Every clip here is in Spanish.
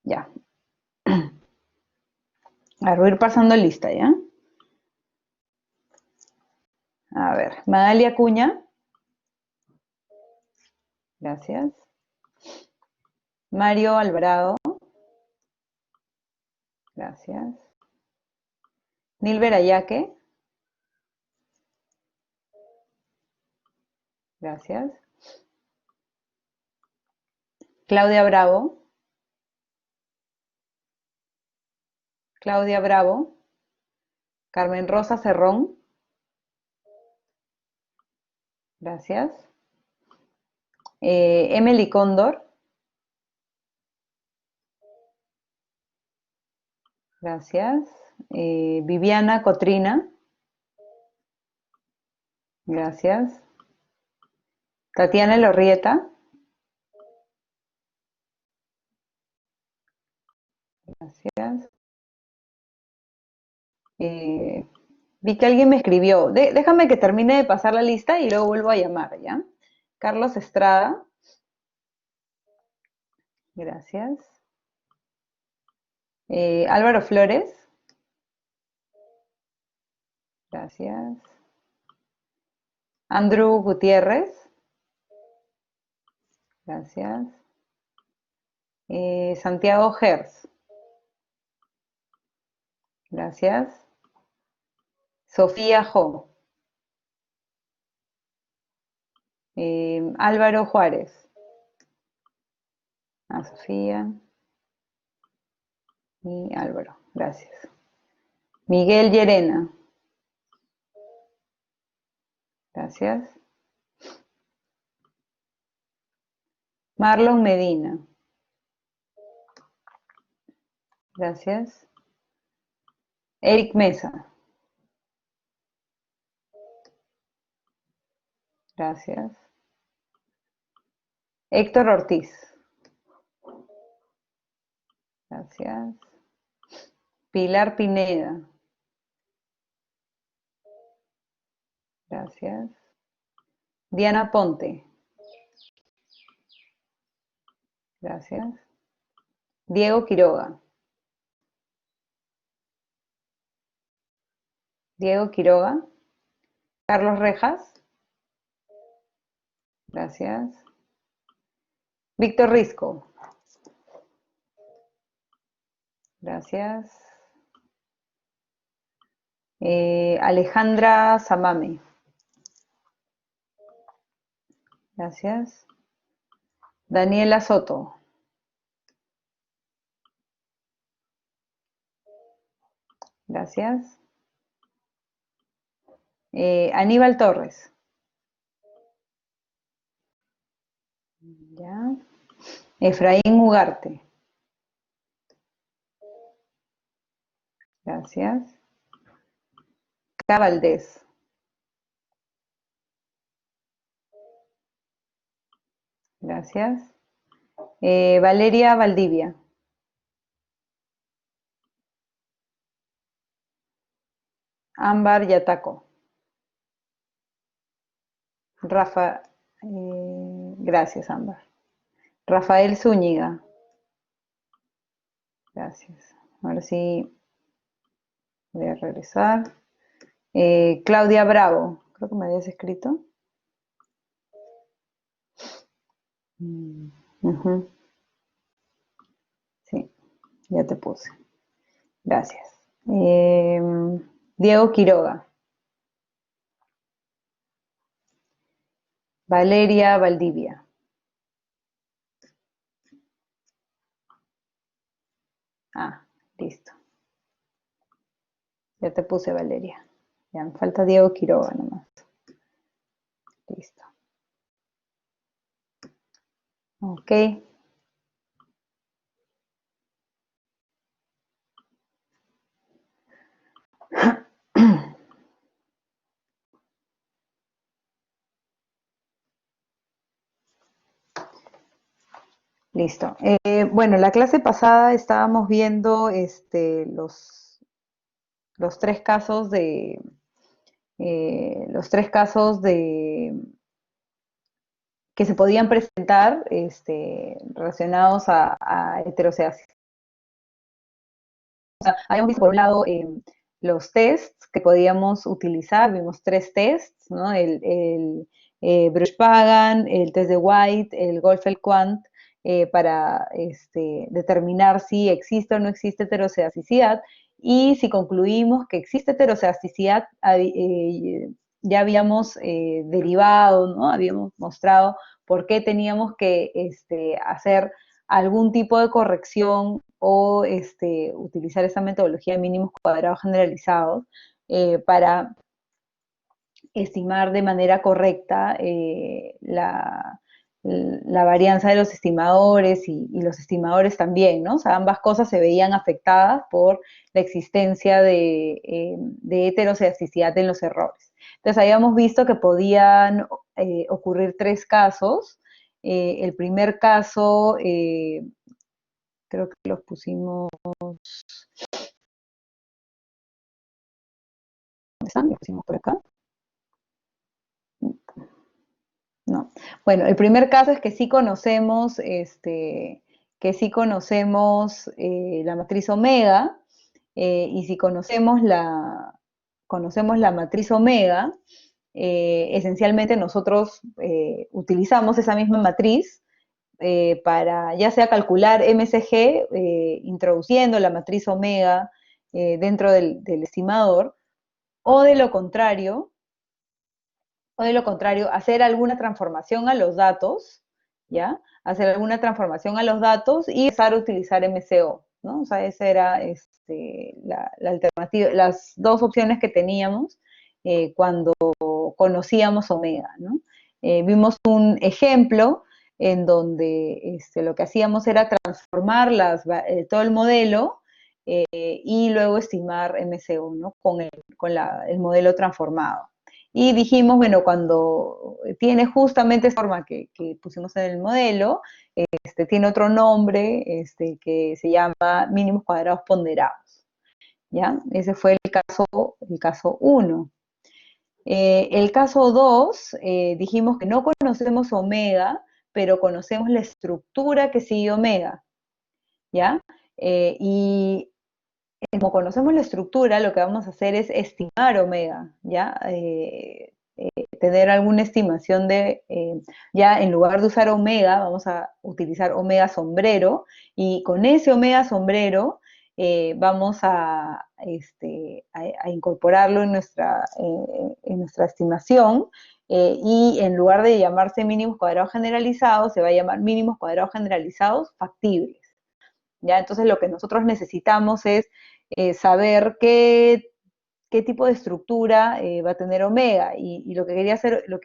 Ya. A ver, voy a ir pasando lista, ¿ya? A ver, Magalia Acuña. Gracias. Mario Alvarado. Gracias. Nilber Ayaque. Gracias. Claudia Bravo. Claudia Bravo. Carmen Rosa Cerrón. Gracias. Emily Cóndor. Gracias. Viviana Cotrina. Gracias. Tatiana Lorrieta. Gracias. Eh, Vi que alguien me escribió. Déjame que termine de pasar la lista y luego vuelvo a llamar, ¿ya? Carlos Estrada. Gracias. Álvaro Flores. Gracias. Andrew Gutiérrez. Gracias. Santiago Gers. Gracias. Sofía Jo. Álvaro Juárez. A Sofía y Álvaro. Gracias. Miguel Llerena. Gracias. Marlon Medina. Gracias. Eric Mesa. Gracias. Héctor Ortiz. Gracias. Pilar Pineda. Gracias. Diana Ponte. Gracias. Diego Quiroga. Diego Quiroga. Carlos Rejas. Gracias. Víctor Risco. Gracias. Alejandra Samame. Gracias. Daniela Soto. Gracias. Aníbal Torres. Ya. Efraín Ugarte. Gracias. Valdés. Gracias. Valeria Valdivia. Ámbar Yataco. Rafa. Gracias, Ámbar. Rafael Zúñiga. Gracias. Ahora sí voy a regresar. Claudia Bravo. Creo que me habías escrito. Ujú. Sí, ya te puse. Gracias. Diego Quiroga. Valeria Valdivia. Ah, listo. Ya te puse Valeria. Ya me falta Diego Quiroga nomás. Listo. Ok. Listo. Bueno, la clase pasada estábamos viendo los tres casos de que se podían presentar relacionados a heterosexualidad sea, habíamos visto por un lado los tests que podíamos utilizar, vimos 3 tests, ¿no? El Bruch-Pagan, el test de White, el Goldfeld-Quant, para determinar si existe o no existe heterocedasticidad, y si concluimos que existe heterocedasticidad, ya habíamos derivado, ¿no? Habíamos mostrado por qué teníamos que hacer algún tipo de corrección o utilizar esa metodología de mínimos cuadrados generalizados para estimar de manera correcta la varianza de los estimadores y los estimadores también, ¿no? O sea, ambas cosas se veían afectadas por la existencia de heterocedasticidad en los errores. Entonces, habíamos visto que podían ocurrir 3 casos. El primer caso, creo que los pusimos, ¿dónde están? Los pusimos por acá. No. Bueno, el primer caso es que sí conocemos, la matriz omega, y si conocemos la matriz omega, esencialmente nosotros utilizamos esa misma matriz para ya sea calcular MCG, introduciendo la matriz omega dentro del estimador, o de lo contrario, hacer alguna transformación a los datos, ¿ya? Hacer alguna transformación a los datos y empezar a utilizar MCO, ¿no? O sea, esa era la alternativa, las 2 opciones que teníamos cuando conocíamos omega, ¿no? Vimos un ejemplo en donde lo que hacíamos era transformar todo el modelo y luego estimar MCO, ¿no? Con el modelo transformado. Y dijimos, bueno, cuando tiene justamente esa forma que pusimos en el modelo, tiene otro nombre que se llama mínimos cuadrados ponderados, ¿ya? Ese fue el caso 1. El caso 2, dijimos que no conocemos omega, pero conocemos la estructura que sigue omega, ¿ya? Y como conocemos la estructura, lo que vamos a hacer es estimar omega, ¿ya? Tener alguna estimación ya en lugar de usar omega, vamos a utilizar omega sombrero, y con ese omega sombrero vamos a incorporarlo en nuestra estimación, y en lugar de llamarse mínimos cuadrados generalizados, se va a llamar mínimos cuadrados generalizados factibles, ¿ya? Entonces lo que nosotros necesitamos es saber qué tipo de estructura va a tener omega, y lo que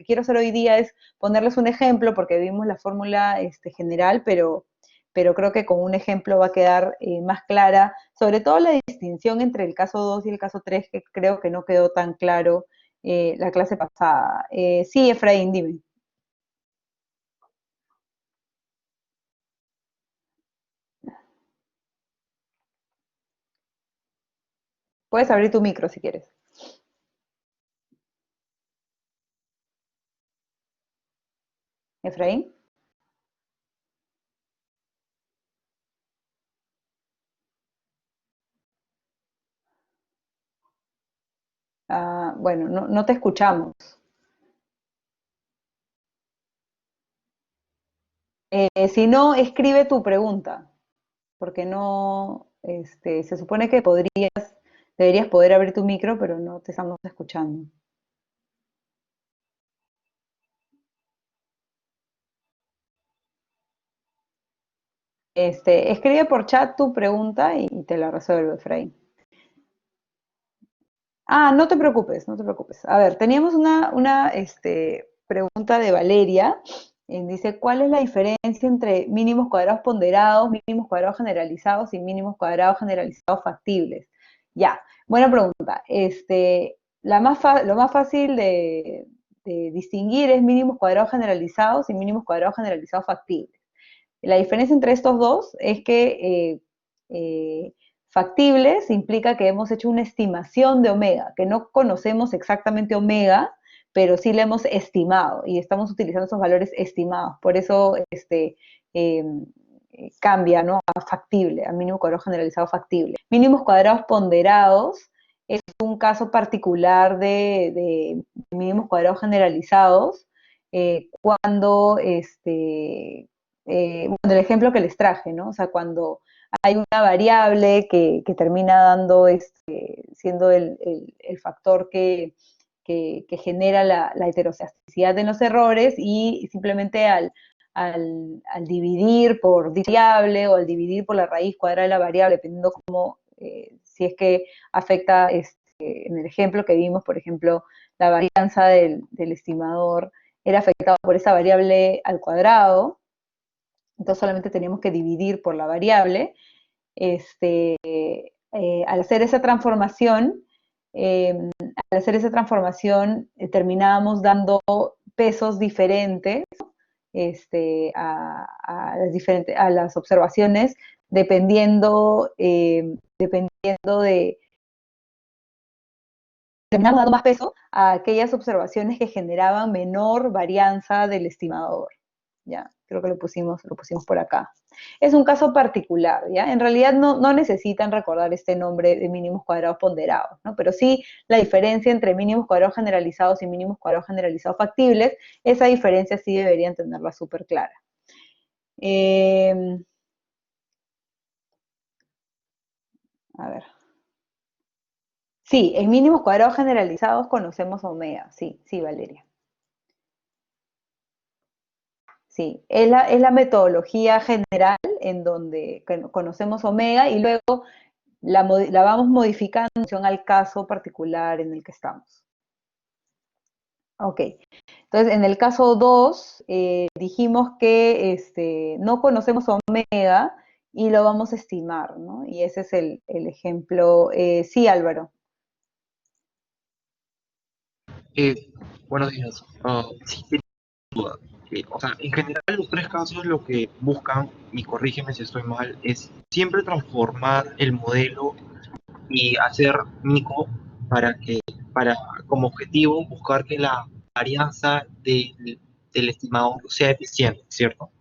quiero hacer hoy día es ponerles un ejemplo, porque vimos la fórmula general, pero creo que con un ejemplo va a quedar más clara, sobre todo la distinción entre el caso 2 y el caso 3, que creo que no quedó tan claro la clase pasada. Sí, Efraín, dime. Puedes abrir tu micro si quieres. Efraín. Bueno, no te escuchamos. Si no, escribe tu pregunta, porque no, se supone que deberías poder abrir tu micro, pero no te estamos escuchando. Escribe por chat tu pregunta y te la resuelvo, Efraín. No te preocupes, no te preocupes. A ver, teníamos una pregunta de Valeria. Dice, ¿cuál es la diferencia entre mínimos cuadrados ponderados, mínimos cuadrados generalizados y mínimos cuadrados generalizados factibles? Ya, buena pregunta. Lo más fácil de distinguir es mínimos cuadrados generalizados y mínimos cuadrados generalizados factibles. La diferencia entre estos dos es que factibles implica que hemos hecho una estimación de omega, que no conocemos exactamente omega, pero sí la hemos estimado y estamos utilizando esos valores estimados. Por eso eh, cambia, ¿no? A factible, a mínimo cuadrado generalizado factible. Mínimos cuadrados ponderados es un caso particular de mínimos cuadrados generalizados, cuando, bueno, el ejemplo que les traje, ¿no? O sea, cuando hay una variable que termina dando, siendo el factor que genera la heterocedasticidad de los errores, y simplemente al dividir por variable o al dividir por la raíz cuadrada de la variable, dependiendo cómo, si es que afecta, en el ejemplo que vimos, por ejemplo, la varianza del estimador era afectado por esa variable al cuadrado, entonces solamente teníamos que dividir por la variable. Al hacer esa transformación, terminábamos dando pesos diferentes, a las observaciones, dependiendo de, terminamos dando más peso a aquellas observaciones que generaban menor varianza del estimador. Ya, creo que lo pusimos por acá. Es un caso particular, ¿ya? En realidad no necesitan recordar este nombre de mínimos cuadrados ponderados, ¿no? Pero sí la diferencia entre mínimos cuadrados generalizados y mínimos cuadrados generalizados factibles, esa diferencia sí deberían tenerla súper clara. A ver. Sí, en mínimos cuadrados generalizados conocemos omega, sí, Valeria. Sí, es la metodología general en donde conocemos omega y luego la vamos modificando en función al caso particular en el que estamos. Ok, entonces en el caso 2 dijimos que no conocemos omega y lo vamos a estimar, ¿no? Y ese es el ejemplo. Sí, Álvaro. Eh, Buenos días. Sí, tengo duda. O sea, en general los tres casos lo que buscan, y corrígeme si estoy mal, es siempre transformar el modelo y hacer mico para como objetivo buscar que la varianza del estimador sea eficiente, ¿cierto?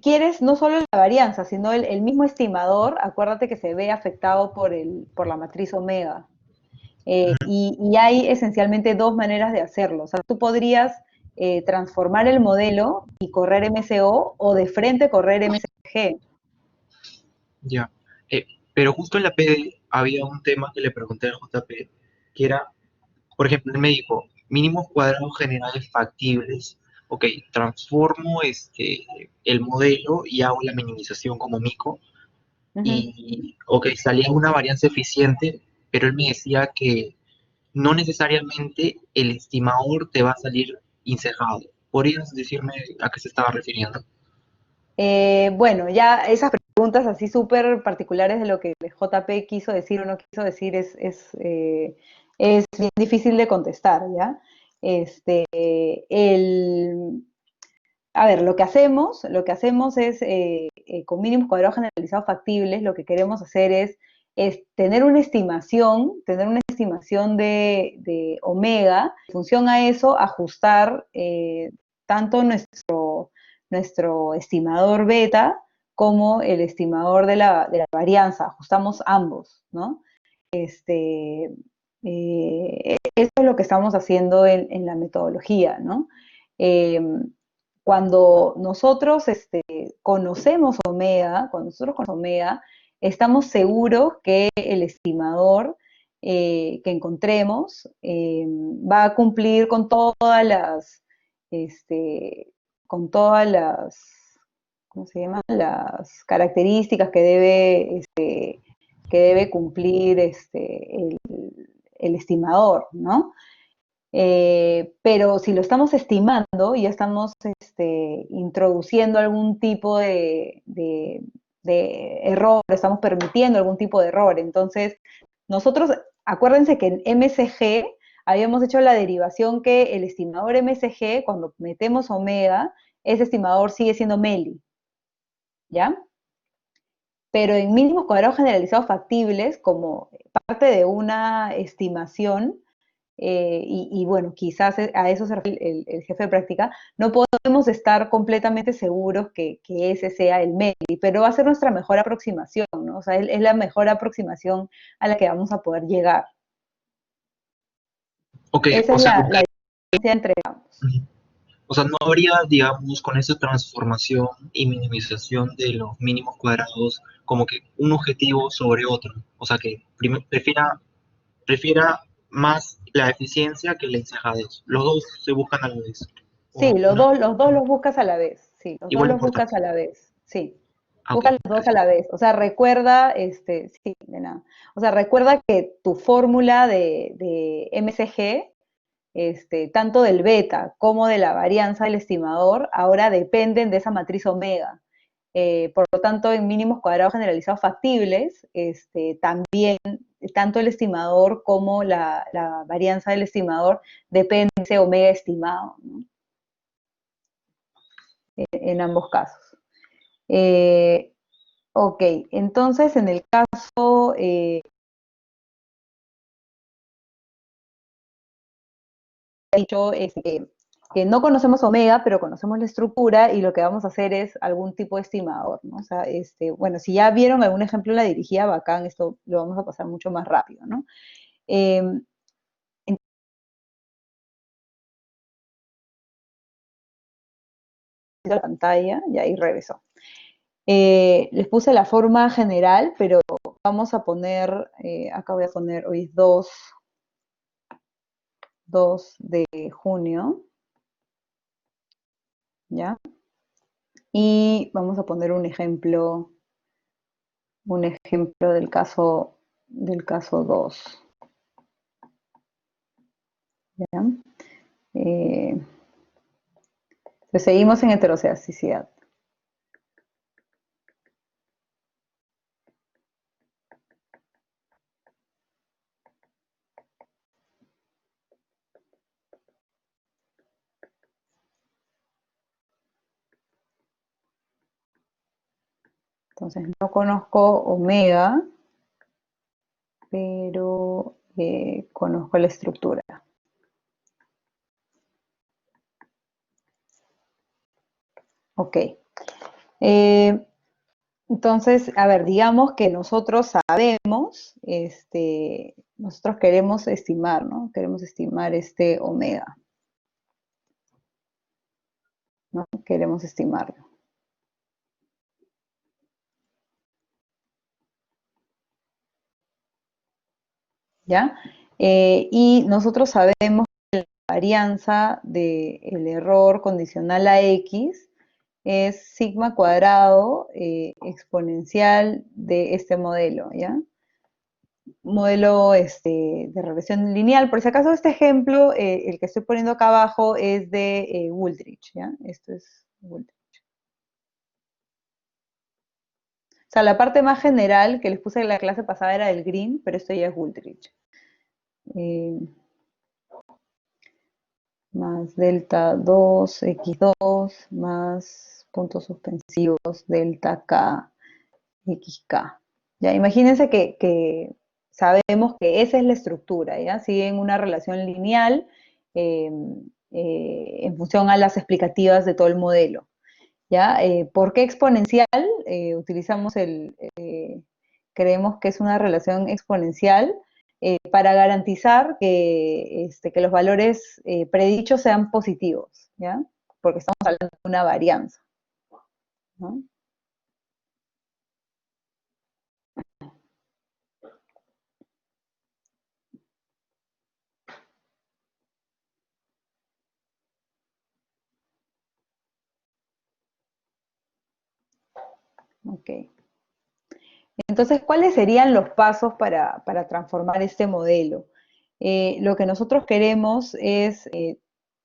Quieres no solo la varianza, sino el mismo estimador, acuérdate que se ve afectado por la matriz omega. Y hay esencialmente dos maneras de hacerlo. O sea, tú podrías transformar el modelo y correr MCO, o de frente correr MCG. Ya. Pero justo en la PD había un tema que le pregunté al JP, que era, por ejemplo, el médico, mínimos cuadrados generales factibles. Ok, transformo el modelo y hago la minimización como mico. Ujú. Y, ok, salía una varianza eficiente, pero él me decía que no necesariamente el estimador te va a salir incejado. ¿Podrías decirme a qué se estaba refiriendo? Bueno, ya esas preguntas así súper particulares de lo que el JP quiso decir o no quiso decir es bien difícil de contestar, ¿ya? El, A ver, lo que hacemos es, con mínimos cuadrados generalizados factibles, lo que queremos hacer es tener una estimación de omega. En función a eso, ajustar tanto nuestro estimador beta como el estimador de la varianza. Ajustamos ambos, ¿no? Eso es lo que estamos haciendo en la metodología, ¿no? Eh, Cuando nosotros conocemos omega, estamos seguros que el estimador que encontremos va a cumplir este, con todas las, ¿cómo se llama? Las características que debe cumplir el estimador, ¿no? Pero si lo estamos estimando, ya estamos introduciendo algún tipo de error, estamos permitiendo algún tipo de error. Entonces, nosotros, acuérdense que en MSG habíamos hecho la derivación que el estimador MSG, cuando metemos omega, ese estimador sigue siendo MELI, ¿ya? Pero en mínimos cuadrados generalizados factibles, como parte de una estimación, y bueno, quizás a eso se refiere el jefe de práctica, no podemos estar completamente seguros que ese sea el MEDI, pero va a ser nuestra mejor aproximación, ¿no? O sea, es la mejor aproximación a la que vamos a poder llegar. Ok, Esa o es sea, la diferencia entre ambos. ujú. O sea, no habría, digamos, con esa transformación y minimización de los mínimos cuadrados, como que un objetivo sobre otro. O sea, que prefiera más la eficiencia que la ensajadez. Los dos se buscan a la vez. Sí, O una los dos los buscas a la vez, sí, los dos igual de los buscas importante. a la vez, sí. Ah, ok, Busca los dos a gracias. la vez. O sea, recuerda, sí, de nada. O sea, recuerda que tu fórmula de MCG, tanto del beta como de la varianza del estimador, ahora dependen de esa matriz omega. Por lo tanto, en mínimos cuadrados generalizados factibles, también tanto el estimador como la varianza del estimador depende de ese omega estimado, ¿no? En ambos casos. Ok, entonces en el caso, he dicho que no conocemos omega, pero conocemos la estructura y lo que vamos a hacer es algún tipo de estimador, ¿no? O sea, bueno, si ya vieron algún ejemplo en la dirigida, bacán, esto lo vamos a pasar mucho más rápido, ¿no? Eh, en la pantalla, y ahí regresó. Les puse la forma general, pero vamos a poner, acá voy a poner, hoy es 2 de junio, ¿ya? Y vamos a poner un ejemplo del caso 2. ¿Ya? Eh, pues seguimos en heterocelasticidad. Entonces no conozco omega, pero conozco la estructura. Ok. Entonces, a ver, digamos que nosotros sabemos, nosotros queremos estimar, ¿no? Queremos estimar este omega, ¿no? Queremos estimarlo, ¿ya? Y nosotros sabemos que la varianza del error condicional a X es sigma cuadrado exponencial de este modelo, ¿ya? Modelo de regresión lineal. Por si acaso este ejemplo, el que estoy poniendo acá abajo es de Wooldridge, ¿ya? Esto es Wooldridge. O sea, la parte más general que les puse en la clase pasada era del Green, pero esto ya es Wooldridge. Eh, más delta 2, x2, más puntos suspensivos, delta k, xk. Ya, imagínense que sabemos que esa es la estructura, ¿ya? Siguen una relación lineal eh, en función a las explicativas de todo el modelo, ¿ya? ¿Por qué exponencial? Creemos que es una relación exponencial para garantizar que los valores predichos sean positivos, ¿ya? Porque estamos hablando de una varianza, ¿no? Ok. Entonces, ¿cuáles serían los pasos para transformar este modelo? Lo que nosotros queremos es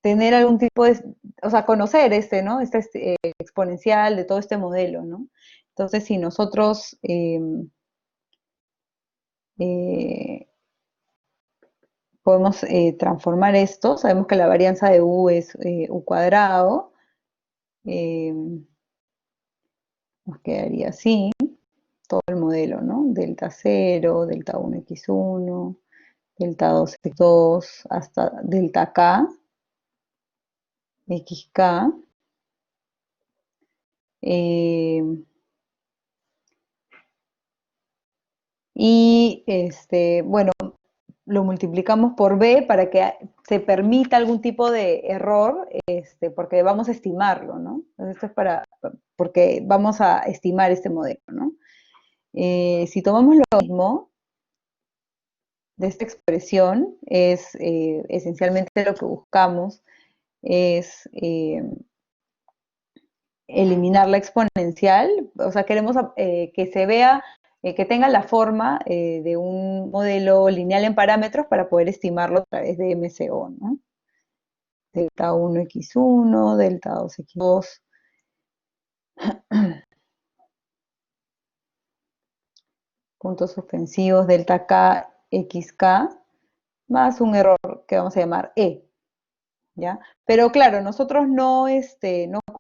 tener algún tipo de, o sea, conocer ¿no? Exponencial de todo este modelo, ¿no? Entonces, si nosotros eh, podemos transformar esto, sabemos que la varianza de U es U cuadrado, eh, nos quedaría así, todo el modelo, ¿no? Delta 0, delta 1, x1, delta 2, x2 hasta delta k, xk. eh, y bueno, lo multiplicamos por b para que se permita algún tipo de error, porque vamos a estimarlo, ¿no? Entonces esto es porque vamos a estimar este modelo, ¿no? Si tomamos lo mismo de esta expresión, es esencialmente lo que buscamos es eliminar la exponencial, o sea, queremos que se vea, que tenga la forma de un modelo lineal en parámetros para poder estimarlo a través de MCO, ¿no? Delta 1 x1, delta 2 x2. Puntos suspensivos, delta k, xk, más un error que vamos a llamar e, ¿ya? Pero claro, nosotros no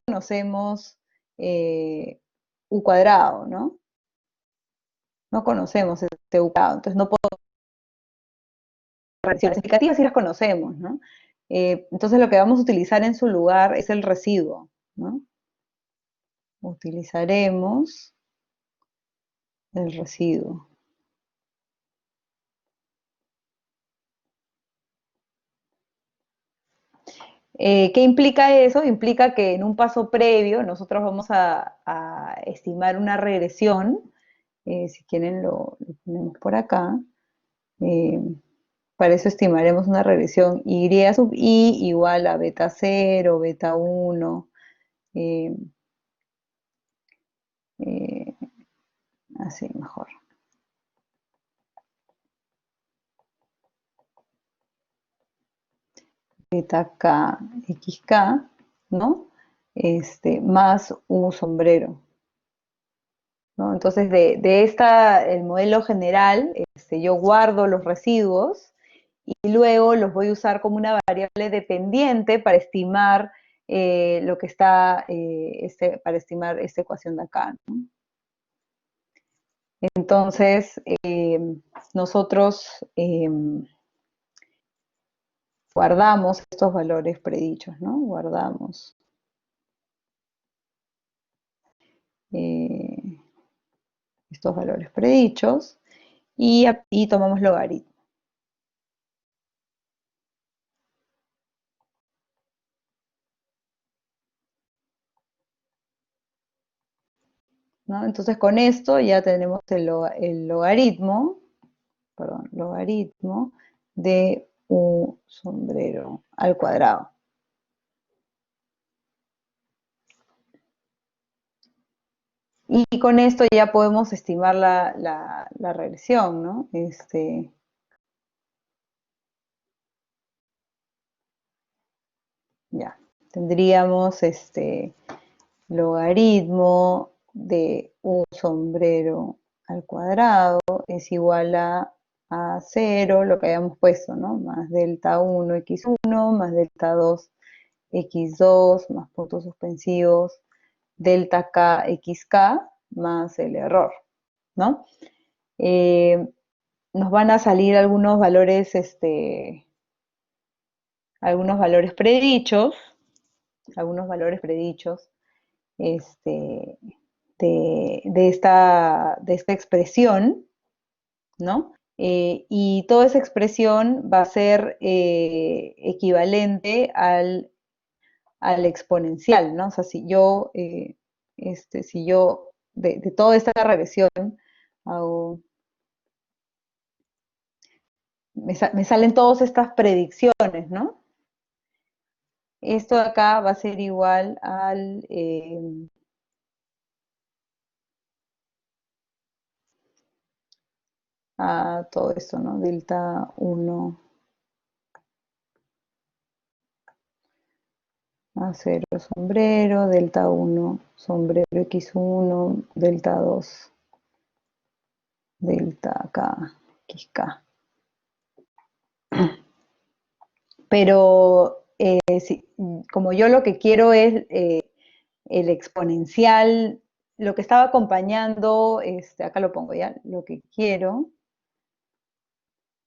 conocemos u cuadrado, ¿no? No conocemos este u cuadrado, entonces no podemos reacciones explicativas sí las conocemos, ¿no? Entonces lo que vamos a utilizar en su lugar es el residuo, ¿no? Utilizaremos el residuo. ¿Qué implica eso? Implica que en un paso previo nosotros vamos a estimar una regresión, si quieren lo ponemos por acá, eh, para eso estimaremos una regresión y sub i igual a beta 0, beta 1, eh, eh, así mejor. Beta k, xk, ¿no? Más un sombrero, ¿no? Entonces, el modelo general, yo guardo los residuos y luego los voy a usar como una variable dependiente para estimar lo que está, para estimar esta ecuación de acá, ¿no? Entonces, nosotros guardamos estos valores predichos, ¿no? Guardamos estos valores predichos y tomamos logaritmo, ¿no? Entonces con esto ya tenemos el logaritmo, perdón, logaritmo de un sombrero al cuadrado. Y con esto ya podemos estimar la regresión, ¿no? Ya, tendríamos logaritmo de un sombrero al cuadrado es igual a 0, lo que habíamos puesto, ¿no? Más delta 1 x1, más delta 2 x2, más puntos suspensivos, delta k xk, más el error, ¿no? Nos van a salir algunos valores predichos, este, de esta expresión, ¿no? Y toda esa expresión va a ser equivalente al exponencial, ¿no? O sea, si yo de toda esta regresión hago, me salen todas estas predicciones, ¿no? Esto de acá va a ser igual a todo esto, ¿no? Delta 1 a 0 sombrero, delta 1 sombrero x1, delta 2 delta k xk. Pero como yo lo que quiero es el exponencial, lo que estaba acompañando, acá lo pongo ya, lo que quiero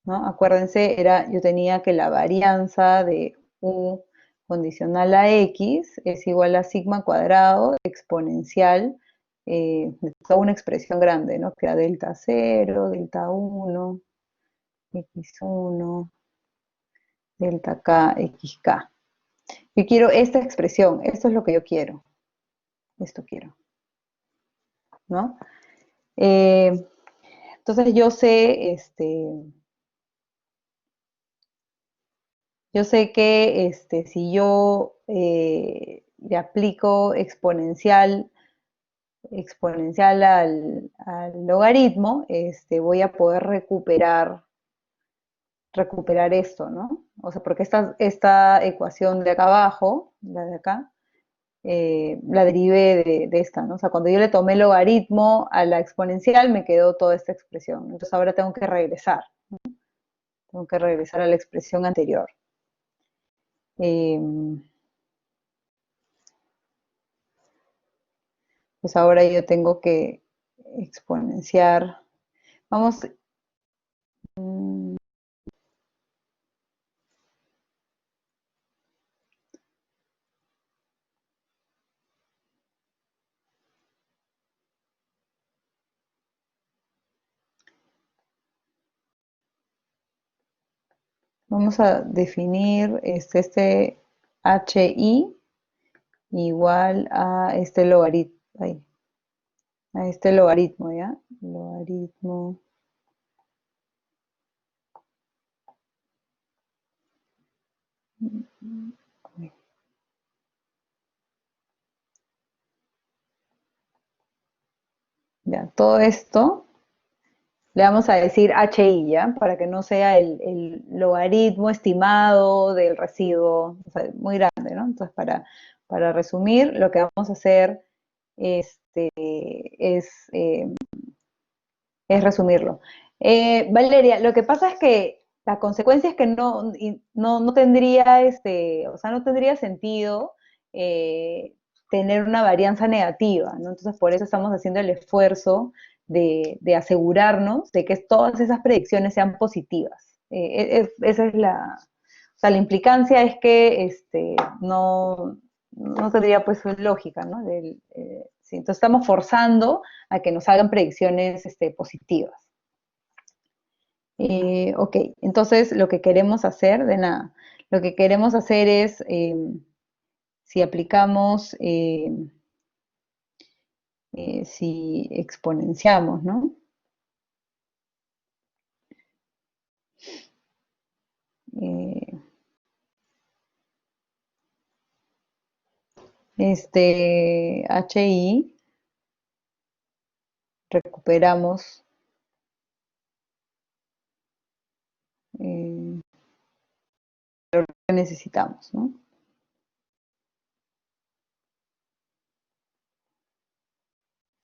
¿no? Acuérdense, yo tenía que la varianza de U condicional a X es igual a sigma cuadrado exponencial de toda una expresión grande, ¿no? Que era delta 0, delta 1, x1, delta k, xk. Yo quiero esta expresión, esto es lo que yo quiero, esto quiero, ¿no? Entonces yo sé que si yo le aplico exponencial al logaritmo, voy a poder recuperar esto, ¿no? O sea, porque esta ecuación de acá abajo, la de acá, la derivé de esta, ¿no? O sea, cuando yo le tomé logaritmo a la exponencial, me quedó toda esta expresión. Entonces ahora tengo que regresar a la expresión anterior. Eh, pues ahora yo tengo que exponenciar. Vamos, mm, vamos a definir HI igual a este logaritmo, ¿ya? Logaritmo. Ya, todo esto le vamos a decir HI, ¿ya? Para que no sea el logaritmo estimado del residuo, o sea, muy grande, ¿no? Entonces, para resumir, lo que vamos a hacer es, eh, es resumirlo. Valeria, lo que pasa es que la consecuencia es que no tendría, o sea, no tendría sentido tener una varianza negativa, ¿no? Entonces, por eso estamos haciendo el esfuerzo de asegurarnos de que todas esas predicciones sean positivas. Esa es o sea, la implicancia es que no tendría pues lógica, ¿no? Sí, entonces estamos forzando a que nos hagan predicciones positivas. Ok, entonces lo que queremos hacer, de nada, lo que queremos hacer es, si aplicamos, si exponenciamos, ¿no? Eh, HI, recuperamos lo que necesitamos, ¿no?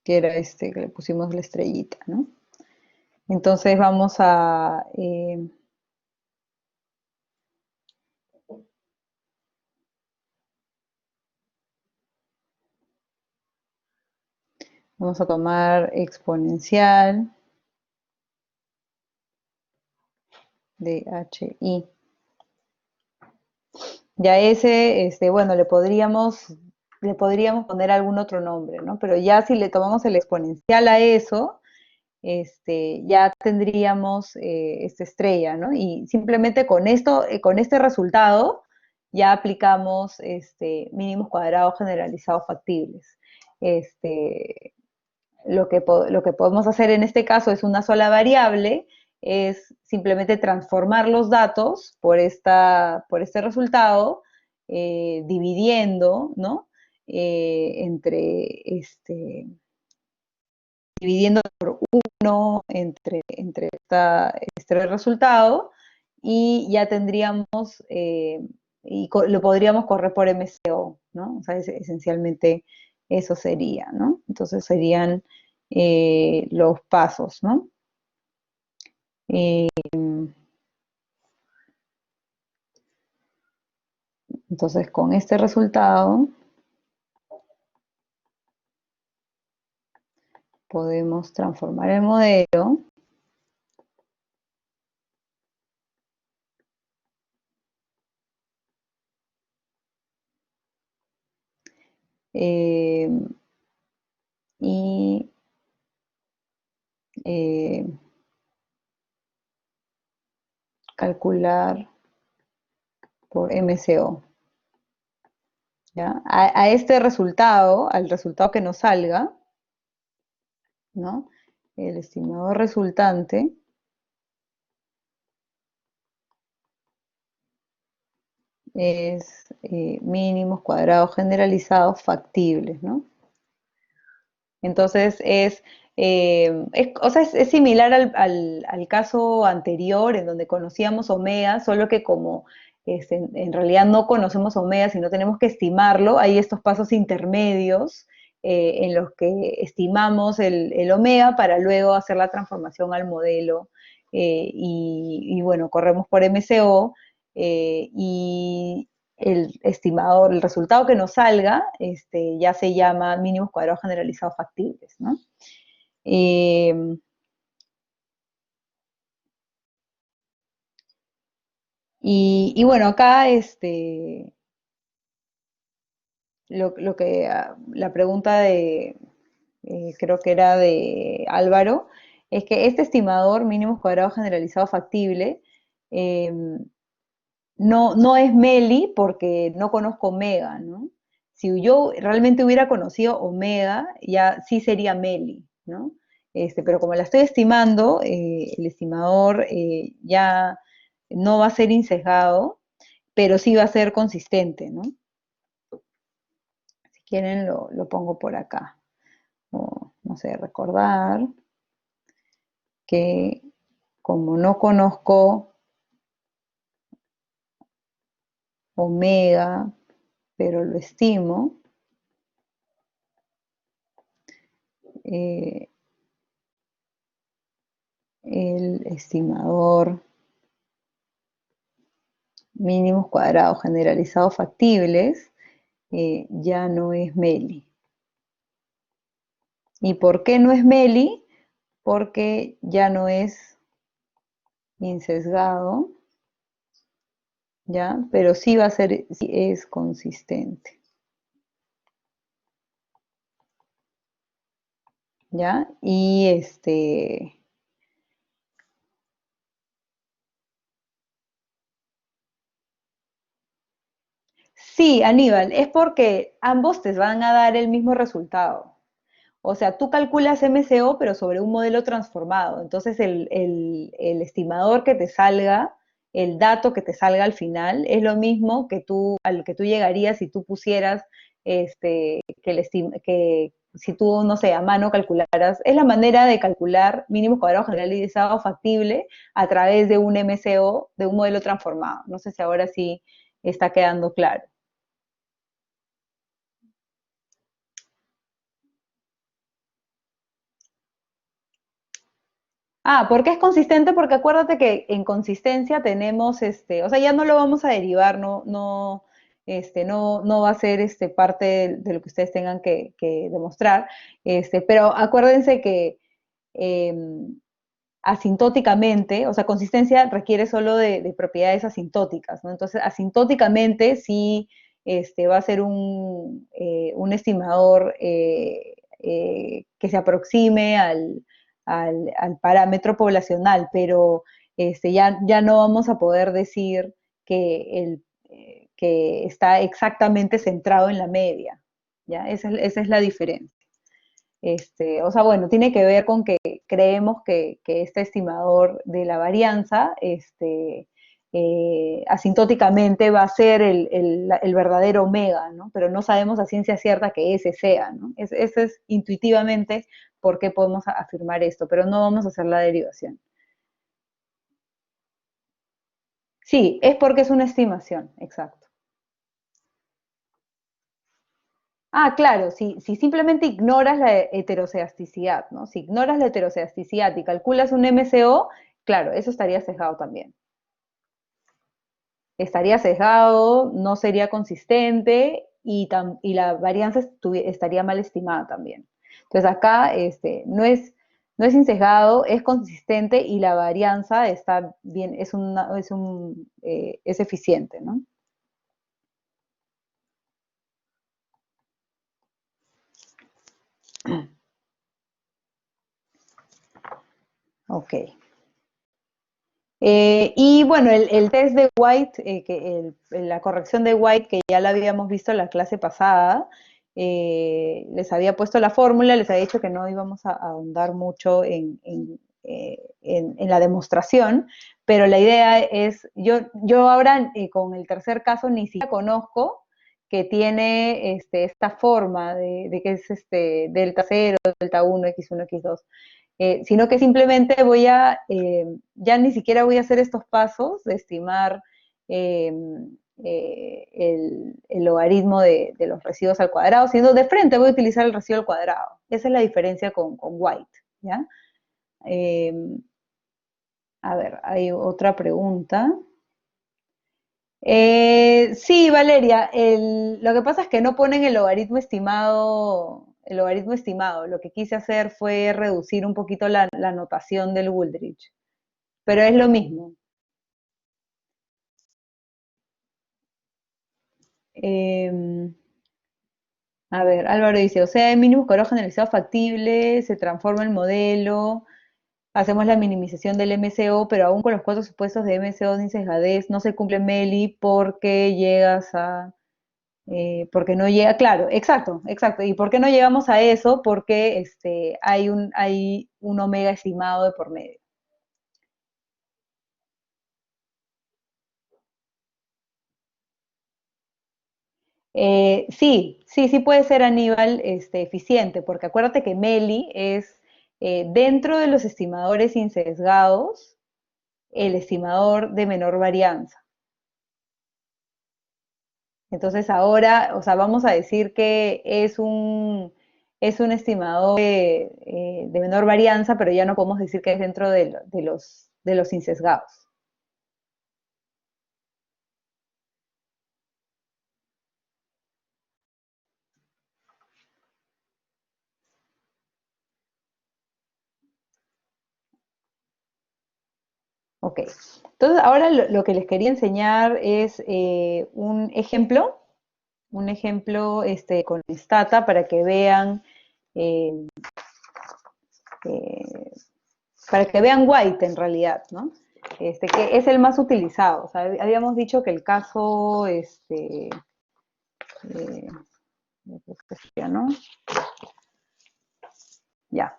Que era que le pusimos la estrellita, ¿no? Entonces vamos a tomar exponencial de HI. Ya bueno, le podríamos poner algún otro nombre, ¿no? Pero ya si le tomamos el exponencial a eso, ya tendríamos esta estrella, ¿no? Y simplemente con esto, con este resultado, ya aplicamos mínimos cuadrados generalizados factibles. Lo que podemos hacer en este caso es una sola variable, es simplemente transformar los datos por este resultado, dividiendo, ¿no? Dividiendo por uno este resultado, y ya tendríamos, lo podríamos correr por MCO, ¿no? O sea, esencialmente eso sería, ¿no? Entonces serían los pasos, ¿no? Eh, entonces, con este resultado podemos transformar el modelo calcular por MCO. ¿Ya? A este resultado, al resultado que nos salga, ¿no? El estimado resultante es mínimos cuadrados generalizados factibles, ¿no? Entonces o sea, es similar al caso anterior en donde conocíamos omega, solo que como en realidad no conocemos omega, sino tenemos que estimarlo, hay estos pasos intermedios en los que estimamos el omega para luego hacer la transformación al modelo y bueno, corremos por MCO y el estimador, el resultado que nos salga, ya se llama mínimos cuadrados generalizados factibles, ¿no? Y bueno, acá lo que la pregunta de, creo que era de Álvaro, es que este estimador mínimos cuadrados generalizado factible eh, no es Meli porque no conozco Omega, ¿no? Si yo realmente hubiera conocido Omega, ya sí sería Meli, ¿no? Pero como la estoy estimando, el estimador ya no va a ser insesgado, pero sí va a ser consistente, ¿no? Si quieren lo pongo por acá. O, no sé, recordar que como no conozco Omega, pero lo estimo, eh, el estimador mínimos cuadrados generalizados factibles ya no es Meli. ¿Y por qué no es Meli? Porque ya no es insesgado, ¿ya? Pero sí va a ser, sí es consistente, ¿ya? Y sí, Aníbal, es porque ambos te van a dar el mismo resultado. O sea, tú calculas MCO, pero sobre un modelo transformado. Entonces, el estimador que te salga, el dato que te salga al final, es lo mismo que al que tú llegarías si tú pusieras, que si tú, no sé, a mano calcularas. Es la manera de calcular mínimos cuadrados generalizado factible a través de un MCO, de un modelo transformado. No sé si ahora sí está quedando claro. Ah, ¿por qué es consistente? Porque acuérdate que en consistencia tenemos, o sea, ya no lo vamos a derivar, no va a ser parte de lo que ustedes tengan que demostrar, pero acuérdense que eh, asintóticamente, o sea, consistencia requiere solo de propiedades asintóticas, ¿no? Entonces, asintóticamente sí va a ser un estimador que se aproxime al parámetro poblacional, pero ya no vamos a poder decir que está exactamente centrado en la media, ¿ya? Esa es la diferencia. O sea, bueno, tiene que ver con que creemos que este estimador de la varianza, asintóticamente va a ser el verdadero omega, ¿no? Pero no sabemos a ciencia cierta que ese sea, ¿no? Ese es intuitivamente por qué podemos afirmar esto, pero no vamos a hacer la derivación. Sí, es porque es una estimación, exacto. Ah, claro, si simplemente ignoras la heteroceasticidad, ¿no? Si ignoras la heteroceasticidad y calculas un MCO, claro, eso estaría sesgado también. Estaría sesgado, no sería consistente y la varianza estaría mal estimada también. Entonces acá no es insesgado, es consistente y la varianza está bien, es eficiente, ¿no? Ok. Y bueno, el test de White, la corrección de White, que ya la habíamos visto en la clase pasada, les había puesto la fórmula, les había dicho que no íbamos a ahondar mucho en la demostración, pero la idea es, yo ahora con el tercer caso ni siquiera conozco que tiene esta forma de que es delta 0, delta 1, X1, X2. Sino que simplemente ya ni siquiera voy a hacer estos pasos de estimar eh, el logaritmo de los residuos al cuadrado, sino de frente voy a utilizar el residuo al cuadrado. Esa es la diferencia con White, ¿ya? Eh, a ver, hay otra pregunta. Sí, Valeria, lo que pasa es que no ponen el logaritmo estimado, el logaritmo estimado. Lo que quise hacer fue reducir un poquito la notación del Wooldridge, pero es lo mismo. Eh, a ver, Álvaro dice, o sea, el mínimo color generalizado factible, se transforma el modelo, hacemos la minimización del MCO, pero aún con los cuatro supuestos de MCO sin sesgadez no se cumple MELI porque llegas a porque no llega, claro, exacto, exacto. ¿Y por qué no llegamos a eso? Porque hay un omega estimado de por medio. Sí, sí, sí puede ser Aníbal eficiente, porque acuérdate que MELI es dentro de los estimadores insesgados el estimador de menor varianza. Entonces ahora, o sea, vamos a decir que es un estimador de menor varianza, pero ya no podemos decir que es dentro de los insesgados. Ok. Entonces ahora lo que les quería enseñar es un ejemplo con Stata para que vean eh, eh, White en realidad, ¿no? Que es el más utilizado. O sea, habíamos dicho que el caso, eh, ¿no? Ya.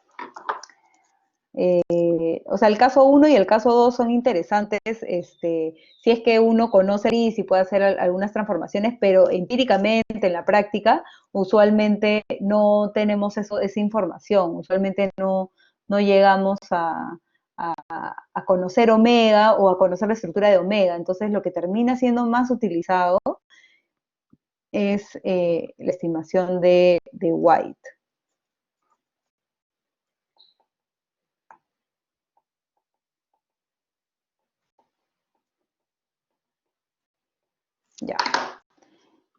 O sea, el caso uno y el caso 2 son interesantes, si es que uno conoce y si puede hacer algunas transformaciones, pero empíricamente, en la práctica, usualmente no tenemos esa información, usualmente no llegamos a conocer omega o a conocer la estructura de omega, entonces lo que termina siendo más utilizado es la estimación de White. Ya.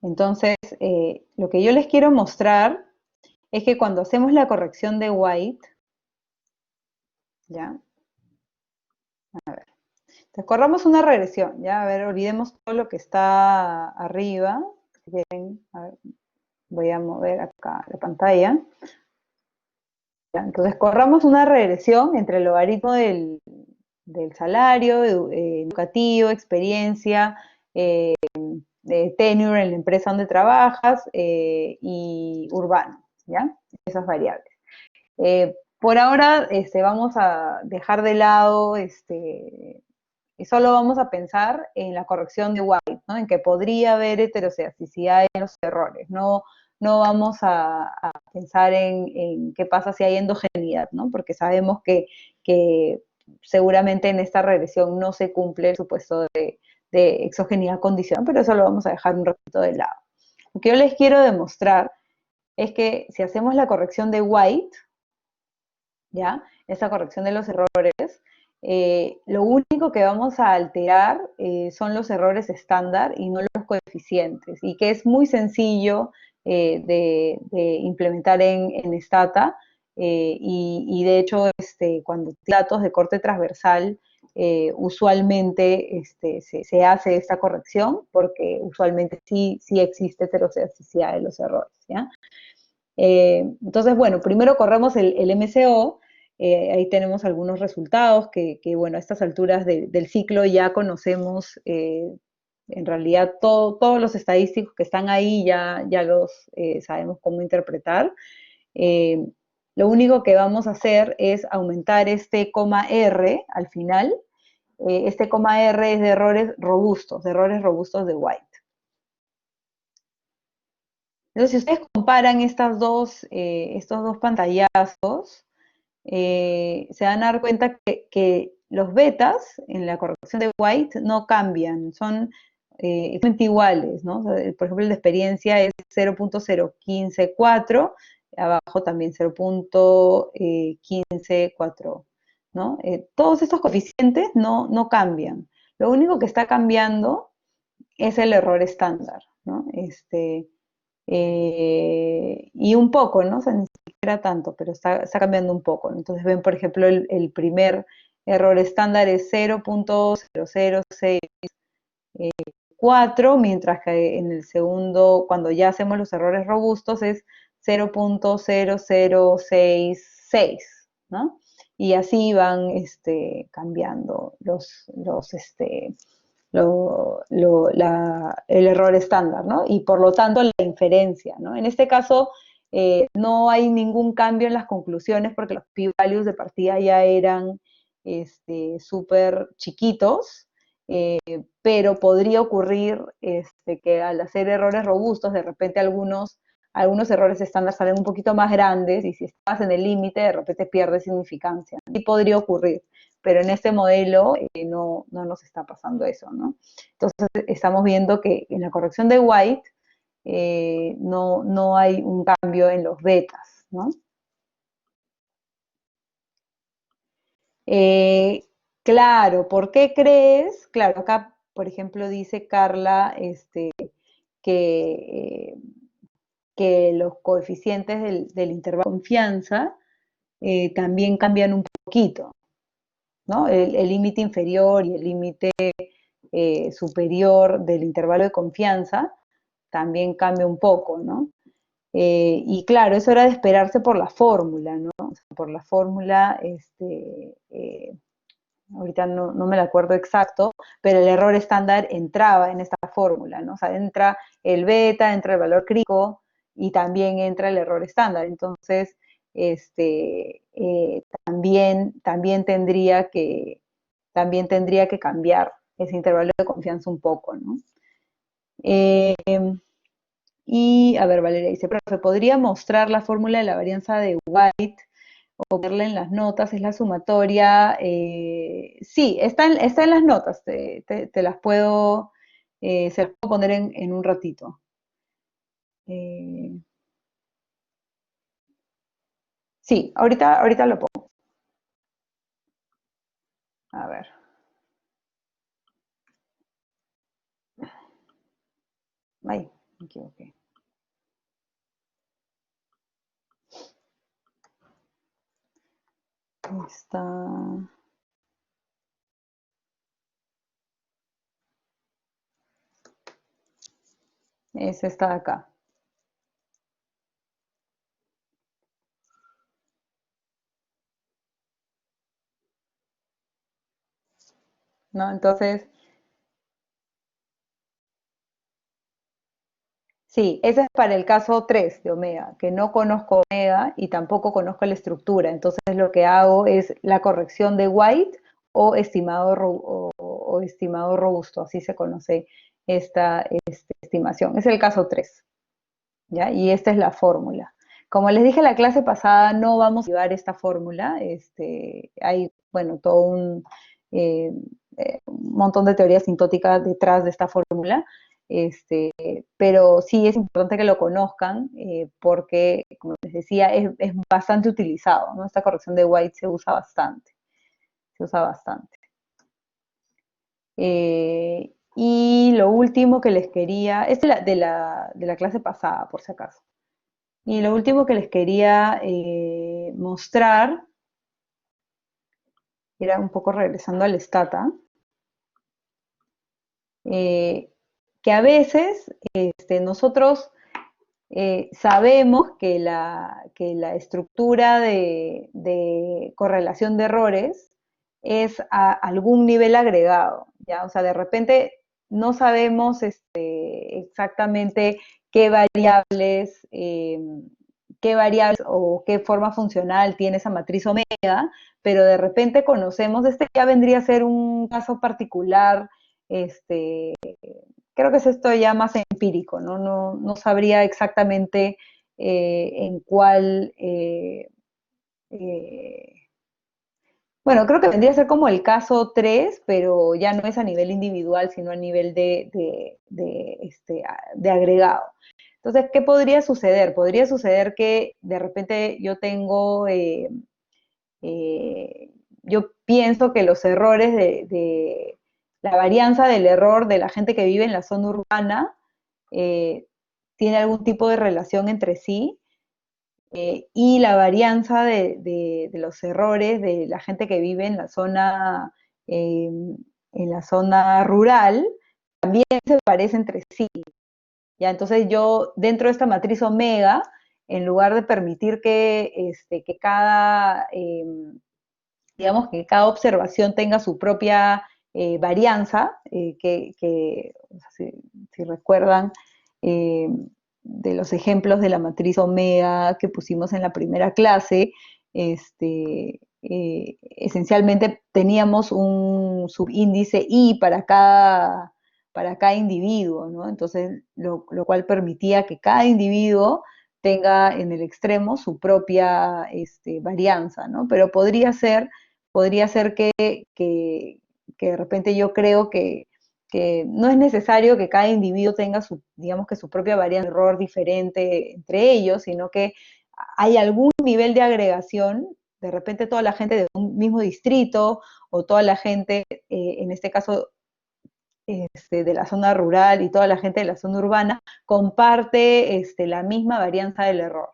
Entonces, lo que yo les quiero mostrar es que cuando hacemos la corrección de White, ¿ya? Entonces, corramos una regresión, ¿ya? A ver, olvidemos todo lo que está arriba. Si quieren, a ver, voy a mover acá la pantalla. ¿Ya? Entonces, corramos una regresión entre el logaritmo del salario, educativo, experiencia, tenure en la empresa donde trabajas y urbano, ¿ya? Esas variables. Por ahora vamos a dejar de lado, y solo vamos a pensar en la corrección de White, ¿no? En que podría haber heteroscedasticidad en los errores. No vamos a pensar en qué pasa si hay endogeneidad, ¿no? Porque sabemos que seguramente en esta regresión no se cumple el supuesto de exogeneidad condicional, pero eso lo vamos a dejar un ratito de lado. Lo que yo les quiero demostrar es que si hacemos la corrección de White, ¿ya? Esa corrección de los errores, lo único que vamos a alterar son los errores estándar y no los coeficientes, y que es muy sencillo de implementar en Stata, y de hecho cuando datos de corte transversal, usualmente se hace esta corrección porque usualmente sí existe heterocedasticidad de los errores, ¿ya? Entonces, bueno, primero corremos el MCO, Ahí tenemos algunos resultados bueno, a estas alturas del ciclo ya conocemos, en realidad todos los estadísticos que están ahí ya los sabemos cómo interpretar. Eh, lo único que vamos a hacer es aumentar este coma R al final. Este coma R es de errores robustos de White. Entonces, si ustedes comparan estos dos pantallazos, se van a dar cuenta que los betas en la corrección de White no cambian, son exactamente iguales, ¿no? O sea, por ejemplo, el de experiencia es 0.0154, abajo también 0.154, ¿no? Todos estos coeficientes no cambian. Lo único que está cambiando es el error estándar, ¿no? Y un poco, ¿no? O sea, ni siquiera tanto, pero está cambiando un poco, ¿no? Entonces ven, por ejemplo, el primer error estándar es 0.00664, mientras que en el segundo, cuando ya hacemos los errores robustos, es 0.0066, ¿no? Y así van cambiando el error estándar, ¿no? Y por lo tanto la inferencia, ¿no? En este caso no hay ningún cambio en las conclusiones porque los p-values de partida ya eran súper chiquitos, pero podría ocurrir que al hacer errores robustos, de repente algunos errores estándar salen un poquito más grandes y si estás en el límite, de repente pierdes significancia. Sí podría ocurrir, pero en este modelo no nos está pasando eso, ¿no? Entonces estamos viendo que en la corrección de White no hay un cambio en los betas, ¿no? Eh, claro, ¿por qué crees? Claro, acá, por ejemplo, dice Carla que, que los coeficientes del intervalo de confianza también cambian un poquito, ¿no? El límite inferior y el límite superior del intervalo de confianza también cambia un poco, ¿no? Y claro, eso era de esperarse por la fórmula, ¿no? O sea, por la fórmula, ahorita no me la acuerdo exacto, pero el error estándar entraba en esta fórmula, ¿no? O sea, entra el beta, entra el valor crítico y también entra el error estándar. Entonces, también tendría que cambiar ese intervalo de confianza un poco, ¿no? Eh, y, a ver, Valeria dice, profe, ¿podría mostrar la fórmula de la varianza de White o verla en las notas? ¿Es la sumatoria? Sí, está en las notas, te las puedo, se las puedo poner en un ratito. Eh, sí, ahorita lo pongo. A ver. Ay, me equivoqué. Está. Es esta de acá. ¿No? Entonces, sí, ese es para el caso 3 de omega, que no conozco omega y tampoco conozco la estructura. Entonces lo que hago es la corrección de White o estimado robusto, así se conoce esta estimación. Es el caso 3, ¿ya? Y esta es la fórmula. Como les dije en la clase pasada, no vamos a llevar esta fórmula. Hay, bueno, eh, un montón de teorías sintóticas detrás de esta fórmula. Pero sí es importante que lo conozcan porque, como les decía, es bastante utilizado, ¿no? Esta corrección de White se usa bastante, se usa bastante. Y lo último que les quería, es de la clase pasada, por si acaso. Y lo último que les quería mostrar, era un poco regresando al Stata, eh, que a veces nosotros sabemos que la estructura de correlación de errores es a algún nivel agregado, ¿ya? O sea, de repente no sabemos exactamente qué variables o qué forma funcional tiene esa matriz omega, pero de repente conocemos, ya vendría a ser un caso particular, este, creo que es esto ya más empírico, ¿no? No sabría exactamente en cuál, eh, bueno, creo que vendría a ser como el caso 3, pero ya no es a nivel individual, sino a nivel de agregado. Entonces, ¿qué podría suceder? Podría suceder que de repente eh, yo pienso que los errores la varianza del error de la gente que vive en la zona urbana eh, tiene algún tipo de relación entre sí, y la varianza de los errores de la gente que vive en la zona rural también se parece entre sí. ¿Ya? Entonces yo, dentro de esta matriz omega, en lugar de permitir que digamos, que cada observación tenga su propia varianza, si recuerdan, eh, de los ejemplos de la matriz omega que pusimos en la primera clase, esencialmente teníamos un subíndice I para cada individuo, ¿no? Entonces, lo cual permitía que cada individuo tenga en el extremo su propia varianza, ¿no? Pero podría ser que de repente yo creo que no es necesario que cada individuo tenga digamos que su propia varianza de error diferente entre ellos, sino que hay algún nivel de agregación, de repente toda la gente de un mismo distrito o toda la gente, en este caso, de la zona rural y toda la gente de la zona urbana, comparte la misma varianza del error.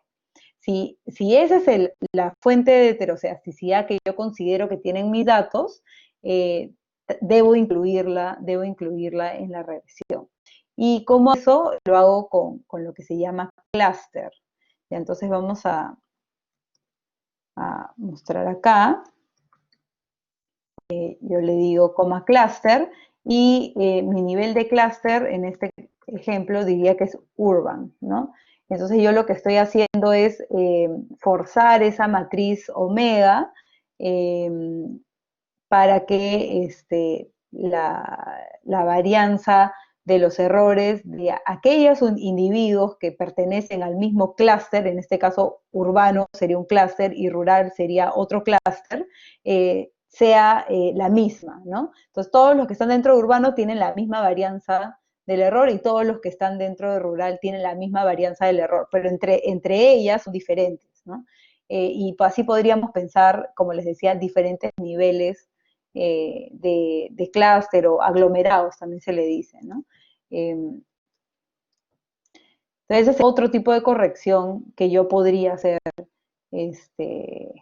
Si esa es la fuente de heterocedasticidad que yo considero que tienen mis datos, eh, debo incluirla en la regresión. Y como eso lo hago con lo que se llama clúster. Entonces vamos a mostrar acá. Yo le digo coma clúster y mi nivel de clúster en este ejemplo diría que es urban, ¿no? Entonces yo lo que estoy haciendo es forzar esa matriz omega eh, para que la varianza de los errores de aquellos individuos que pertenecen al mismo clúster, en este caso urbano sería un clúster y rural sería otro clúster, sea la misma, ¿no? Entonces todos los que están dentro de urbano tienen la misma varianza del error y todos los que están dentro de rural tienen la misma varianza del error, pero entre ellas son diferentes, ¿no? Y así podríamos pensar, como les decía, diferentes niveles de clúster o aglomerados también se le dice, ¿no? Entonces ese es otro tipo de corrección que yo podría hacer, este,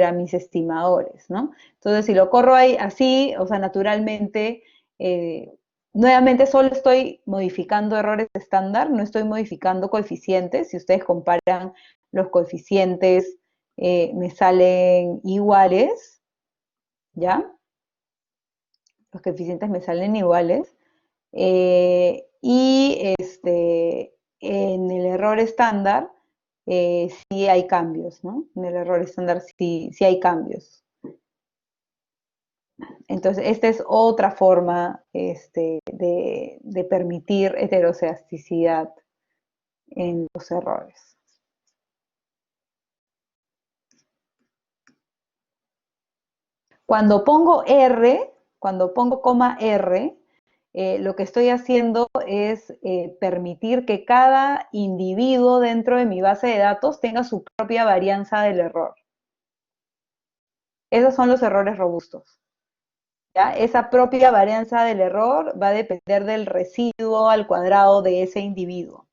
a mis estimadores, ¿no? Entonces si lo corro ahí así, o sea, naturalmente, nuevamente solo estoy modificando errores estándar, no estoy modificando coeficientes. Si ustedes comparan los coeficientes, me salen iguales, ¿ya? Los coeficientes me salen iguales. Y en el error estándar sí hay cambios, ¿no? En el error estándar sí hay cambios. Entonces, esta es otra forma de permitir heterocedasticidad en los errores. Cuando pongo R, cuando pongo coma R, lo que estoy haciendo es permitir que cada individuo dentro de mi base de datos tenga su propia varianza del error. Esos son los errores robustos. ¿Ya? Esa propia varianza del error va a depender del residuo al cuadrado de ese individuo.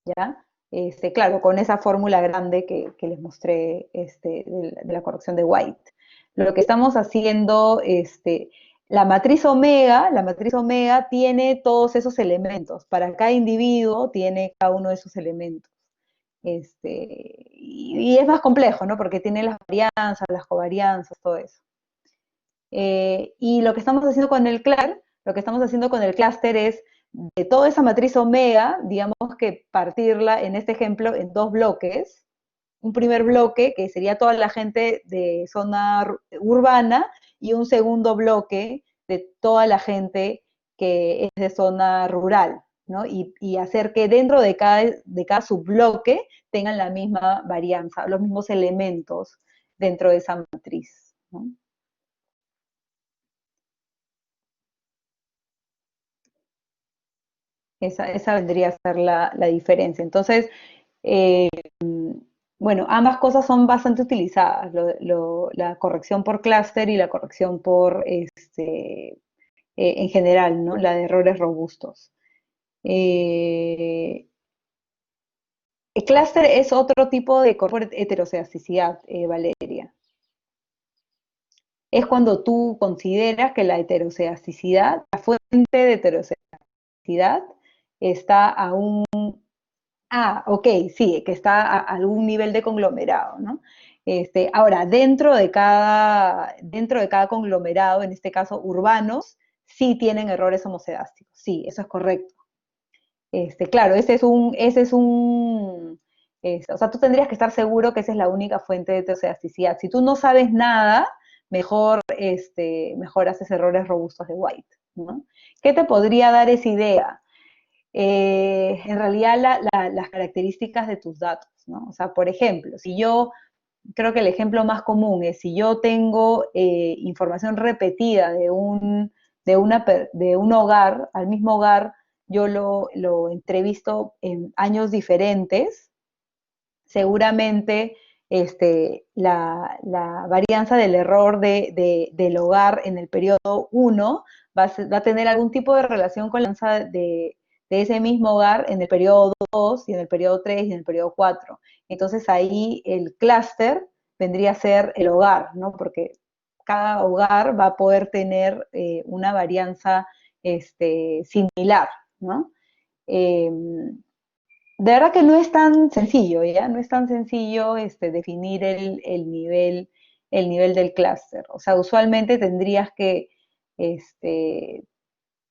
¿Ya? Claro, con esa fórmula grande que les mostré de la corrección de White. Lo que estamos haciendo, la matriz omega tiene todos esos elementos. Para cada individuo tiene cada uno de esos elementos. Y es más complejo, ¿no? Porque tiene las varianzas, las covarianzas, todo eso. Y lo que estamos haciendo con el CLAR, lo que estamos haciendo con el clúster es de toda esa matriz omega, digamos que partirla en este ejemplo en dos bloques. Un primer bloque que sería toda la gente de zona urbana y un segundo bloque de toda la gente que es de zona rural, ¿no? Y hacer que dentro de cada subbloque tengan la misma varianza, los mismos elementos dentro de esa matriz, ¿no? Esa vendría a ser la diferencia. Entonces, eh, bueno, ambas cosas son bastante utilizadas, la corrección por clúster y la corrección por, en general, ¿no? La de errores robustos. El clúster es otro tipo de heteroscedasticidad, Valeria. Es cuando tú consideras que la heteroscedasticidad, la fuente de heteroscedasticidad, está a un... Ah, ok, sí, que está a algún nivel de conglomerado, ¿no? Ahora, dentro de cada conglomerado, en este caso urbanos, sí tienen errores homocedásticos, sí, eso es correcto. Claro, o sea, tú tendrías que estar seguro que esa es la única fuente de heterocedasticidad. Si tú no sabes nada, mejor haces errores robustos de White, ¿no? ¿Qué te podría dar esa idea? En realidad las características de tus datos, ¿no? O sea, por ejemplo, si yo, creo que el ejemplo más común es si yo tengo información repetida de un hogar, al mismo hogar, yo lo entrevisto en años diferentes, seguramente la varianza del error del hogar en el periodo 1 va a tener algún tipo de relación con la varianza de ese mismo hogar en el periodo 2 y en el periodo 3 y en el periodo 4. Entonces ahí el clúster vendría a ser el hogar, ¿no? Porque cada hogar va a poder tener una varianza similar, ¿no? Eh, de verdad que no es tan sencillo, ¿ya? No es tan sencillo definir el nivel del clúster. O sea, usualmente tendrías que este,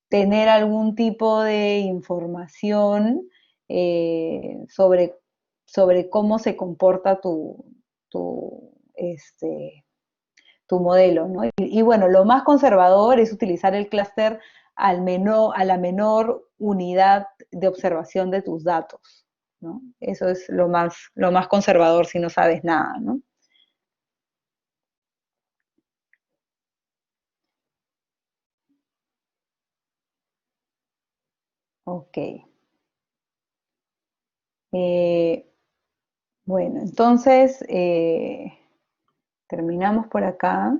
tener algún tipo de información sobre, sobre cómo se comporta tu modelo, ¿no? Y bueno, lo más conservador es utilizar el clúster a la menor unidad de observación de tus datos, ¿no? Eso es lo más conservador si no sabes nada, ¿no? Ok. Eh, bueno, entonces terminamos por acá.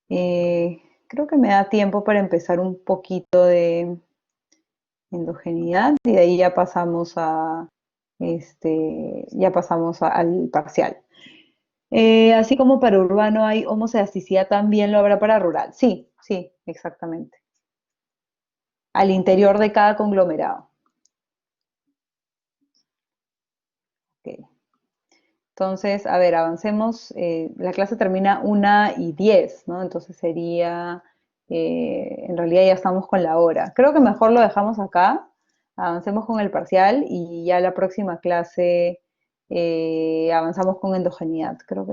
Creo que me da tiempo para empezar un poquito de endogeneidad y de ahí ya pasamos al parcial. Así como para urbano hay homocedasticidad, también lo habrá para rural. Sí, sí, exactamente. Al interior de cada conglomerado. Ok. Entonces, a ver, avancemos. La clase termina 1:10, ¿no? Entonces sería, en realidad ya estamos con la hora. Creo que mejor lo dejamos acá. Avancemos con el parcial y ya la próxima clase avanzamos con endogeneidad. Creo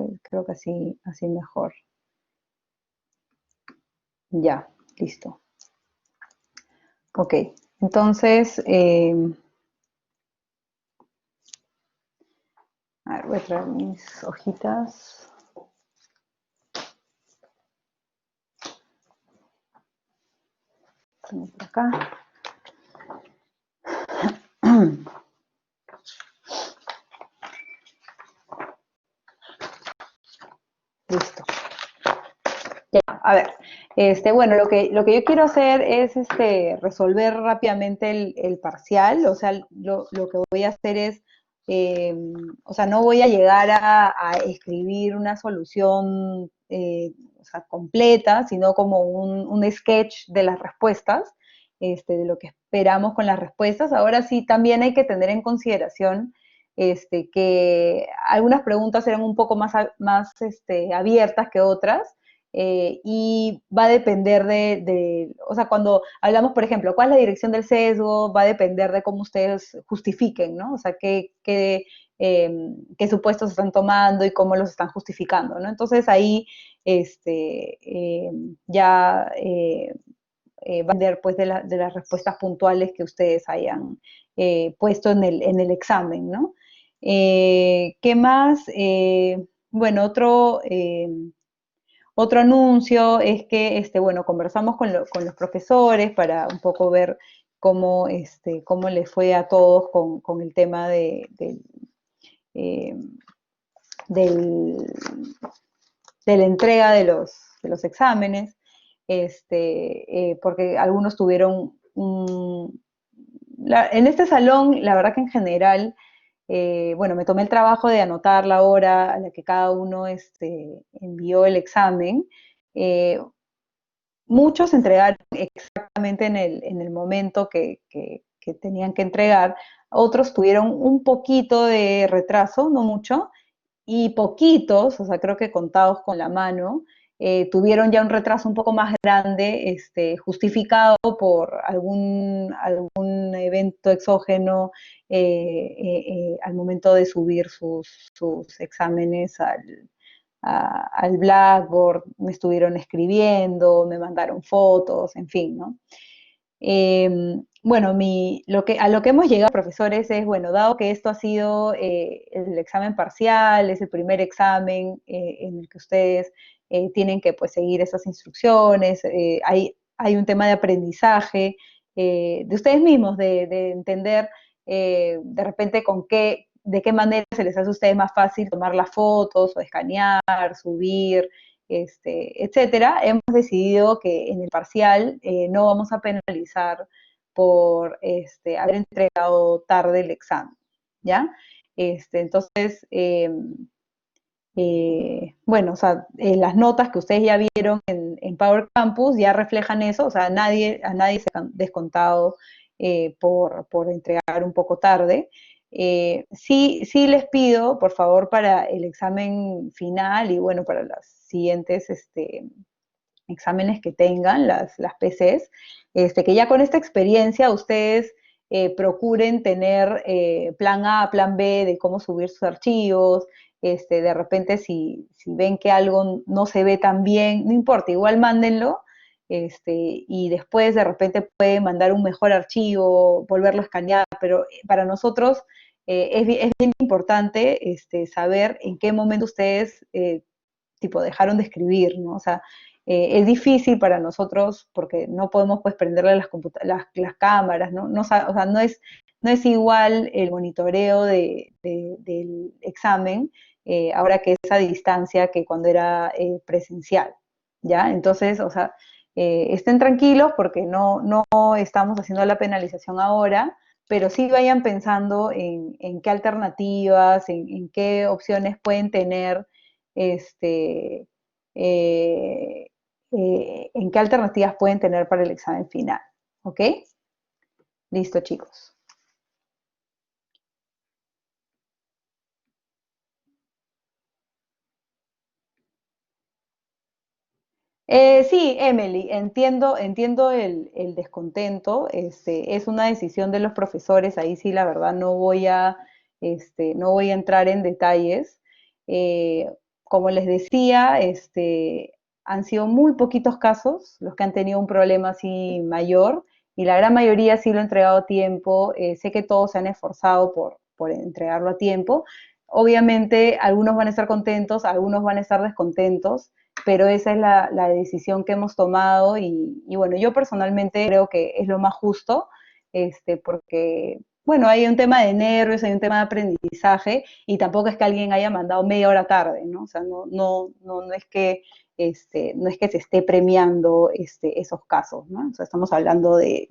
que así mejor. Ya, listo. Ok, entonces, a ver, voy a traer mis hojitas. Tengo por acá. Listo. Ya, a ver, bueno, lo que yo quiero hacer es resolver rápidamente el parcial, o sea, lo que voy a hacer es, o sea, no voy a llegar a escribir una solución, o sea, completa, sino como un sketch de las respuestas, de lo que esperamos con las respuestas. Ahora sí, también hay que tener en consideración que algunas preguntas eran un poco más abiertas que otras, y va a depender o sea, cuando hablamos, por ejemplo, cuál es la dirección del sesgo, va a depender de cómo ustedes justifiquen, ¿no? O sea, qué supuestos están tomando y cómo los están justificando, ¿no? Entonces ahí ya va a depender pues de las respuestas puntuales que ustedes hayan puesto en el examen, ¿no? ¿Qué más? Bueno, otro anuncio es que, bueno, conversamos con los profesores para un poco ver cómo les fue a todos con el tema eh, del, de la entrega de los exámenes, porque algunos tuvieron en este salón, la verdad que en general, bueno, me tomé el trabajo de anotar la hora a la que cada uno envió el examen. Eh, Muchos entregaron exactamente en el momento que tenían que entregar, otros tuvieron un poquito de retraso, no mucho, y poquitos, o sea, creo que contados con la mano, tuvieron ya un retraso un poco más grande, justificado por algún evento exógeno al momento de subir sus exámenes al Blackboard, me estuvieron escribiendo, me mandaron fotos, en fin, ¿no? Bueno, a lo que hemos llegado, profesores, es, bueno, dado que esto ha sido el examen parcial, es el primer examen en el que ustedes tienen que pues, seguir esas instrucciones, hay un tema de aprendizaje de ustedes mismos, de entender de repente de qué manera se les hace a ustedes más fácil tomar las fotos o escanear, subir, etcétera. Hemos decidido que en el parcial no vamos a penalizar por haber entregado tarde el examen, ¿ya? Entonces, bueno, o sea, las notas que ustedes ya vieron en Power Campus ya reflejan eso, o sea, a nadie se ha descontado por entregar un poco tarde. Sí les pido, por favor, para el examen final y bueno, para las siguientes exámenes que tengan, las PCs, que ya con esta experiencia ustedes procuren tener plan A, plan B de cómo subir sus archivos, de repente si ven que algo no se ve tan bien, no importa, igual mándenlo, y después de repente pueden mandar un mejor archivo, volverlo a escanear, pero para nosotros es bien importante saber en qué momento ustedes tipo dejaron de escribir, ¿no? O sea, es difícil para nosotros porque no podemos pues prenderle las cámaras, ¿no? O sea, no es igual el monitoreo del examen ahora que es a distancia que cuando era presencial, ¿ya? Entonces, o sea, estén tranquilos porque no estamos haciendo la penalización ahora, pero sí vayan pensando en qué alternativas, en qué opciones pueden tener este, eh, en qué alternativas pueden tener para el examen final. ¿Ok? Listo, chicos. Sí, Emily, entiendo el descontento. Es una decisión de los profesores. Ahí sí, la verdad, no voy a entrar en detalles. Eh, Como les decía, han sido muy poquitos casos los que han tenido un problema así mayor y la gran mayoría sí lo han entregado a tiempo. Sé que todos se han esforzado por entregarlo a tiempo. Obviamente, algunos van a estar contentos, algunos van a estar descontentos, pero esa es la decisión que hemos tomado y bueno, yo personalmente creo que es lo más justo, porque, bueno, hay un tema de nervios, hay un tema de aprendizaje y tampoco es que alguien haya mandado media hora tarde, ¿no? O sea, no es que, no es que se esté premiando esos casos, ¿no? O sea, estamos hablando de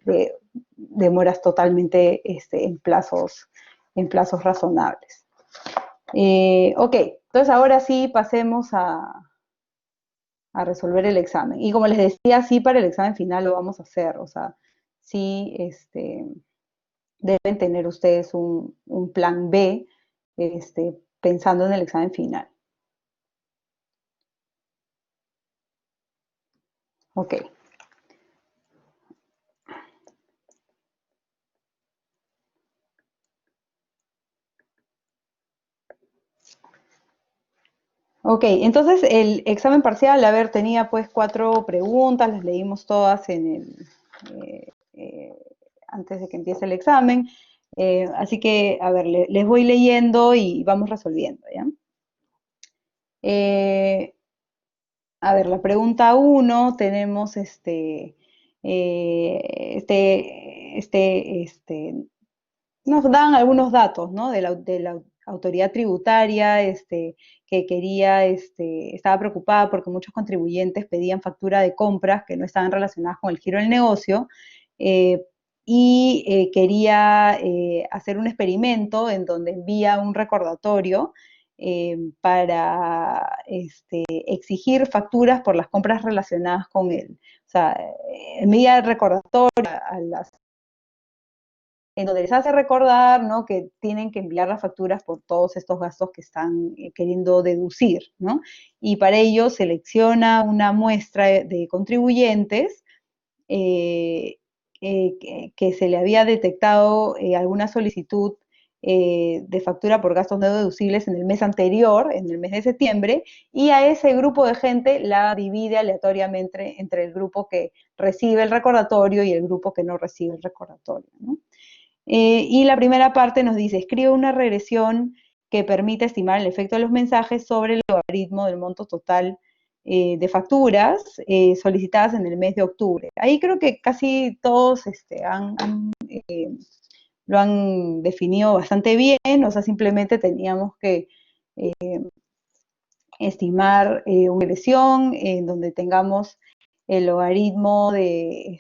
demoras totalmente en plazos razonables. Ok, entonces ahora sí pasemos a resolver el examen. Y como les decía, sí, para el examen final lo vamos a hacer, o sea, sí, deben tener ustedes un plan B, pensando en el examen final. Ok. Ok, entonces el examen parcial, a ver, tenía pues 4 preguntas, las leímos todas eh, eh, antes de que empiece el examen. Así que, a ver, les voy leyendo y vamos resolviendo, ¿ya? Eh, a ver, la pregunta uno, tenemos eh, este, este, este, nos dan algunos datos, ¿no? De la autoridad tributaria, que quería, estaba preocupada porque muchos contribuyentes pedían factura de compras que no estaban relacionadas con el giro del negocio, eh, y quería hacer un experimento en donde envía un recordatorio para exigir facturas por las compras relacionadas con él. O sea, envía el recordatorio a las en donde les hace recordar, ¿no? Que tienen que enviar las facturas por todos estos gastos que están queriendo deducir, ¿no? Y para ello selecciona una muestra de contribuyentes que se le había detectado alguna solicitud de factura por gastos no deducibles en el mes anterior, en el mes de septiembre, y a ese grupo de gente la divide aleatoriamente entre el grupo que recibe el recordatorio y el grupo que no recibe el recordatorio, ¿no? Y la primera parte nos dice, escribe una regresión que permita estimar el efecto de los mensajes sobre el logaritmo del monto total de facturas solicitadas en el mes de octubre. Ahí creo que casi todos lo han definido bastante bien, o sea, simplemente teníamos que estimar una regresión en donde tengamos el logaritmo de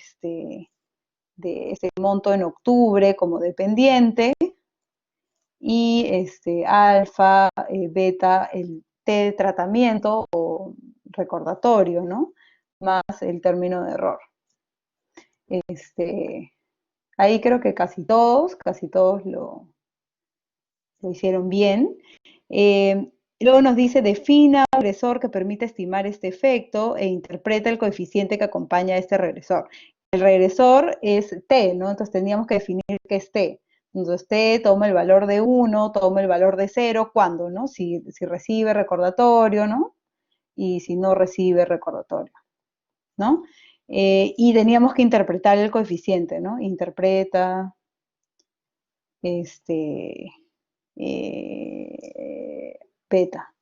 ese monto en octubre como dependiente, y alfa, beta, el T de tratamiento o recordatorio, ¿no? Más el término de error. Este, ahí creo que casi todos lo hicieron bien. Luego nos dice, defina un regresor que permite estimar este efecto e interpreta el coeficiente que acompaña a este regresor. El regresor es t, ¿no? Entonces tendríamos que definir qué es t. Entonces t toma el valor de 1, toma el valor de 0, ¿cuándo, no? Si recibe recordatorio, ¿no? Y si no recibe recordatorio, ¿no? Y teníamos que interpretar el coeficiente, ¿no? Interpreta, este, beta,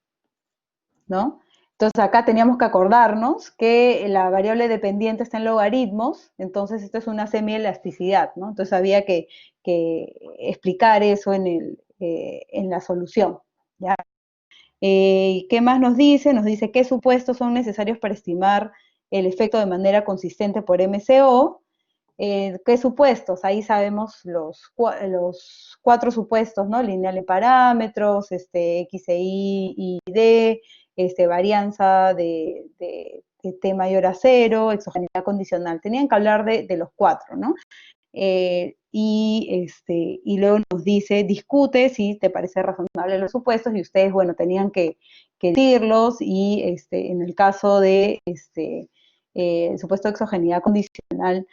¿no? Entonces acá teníamos que acordarnos que la variable dependiente está en logaritmos, entonces esto es una semielasticidad, ¿no? Entonces había que explicar eso en la solución, ¿ya? ¿Qué más nos dice? Nos dice qué supuestos son necesarios para estimar el efecto de manera consistente por MCO. ¿Qué supuestos? Ahí sabemos los 4 supuestos, ¿no? Lineal de parámetros, X, Y y D, varianza de T mayor a 0, exogeneidad condicional. Tenían que hablar de los 4, ¿no? Y luego nos dice, discute si te parece razonable los supuestos, y ustedes, bueno, tenían que decirlos, y en el caso de el supuesto de exogeneidad condicional,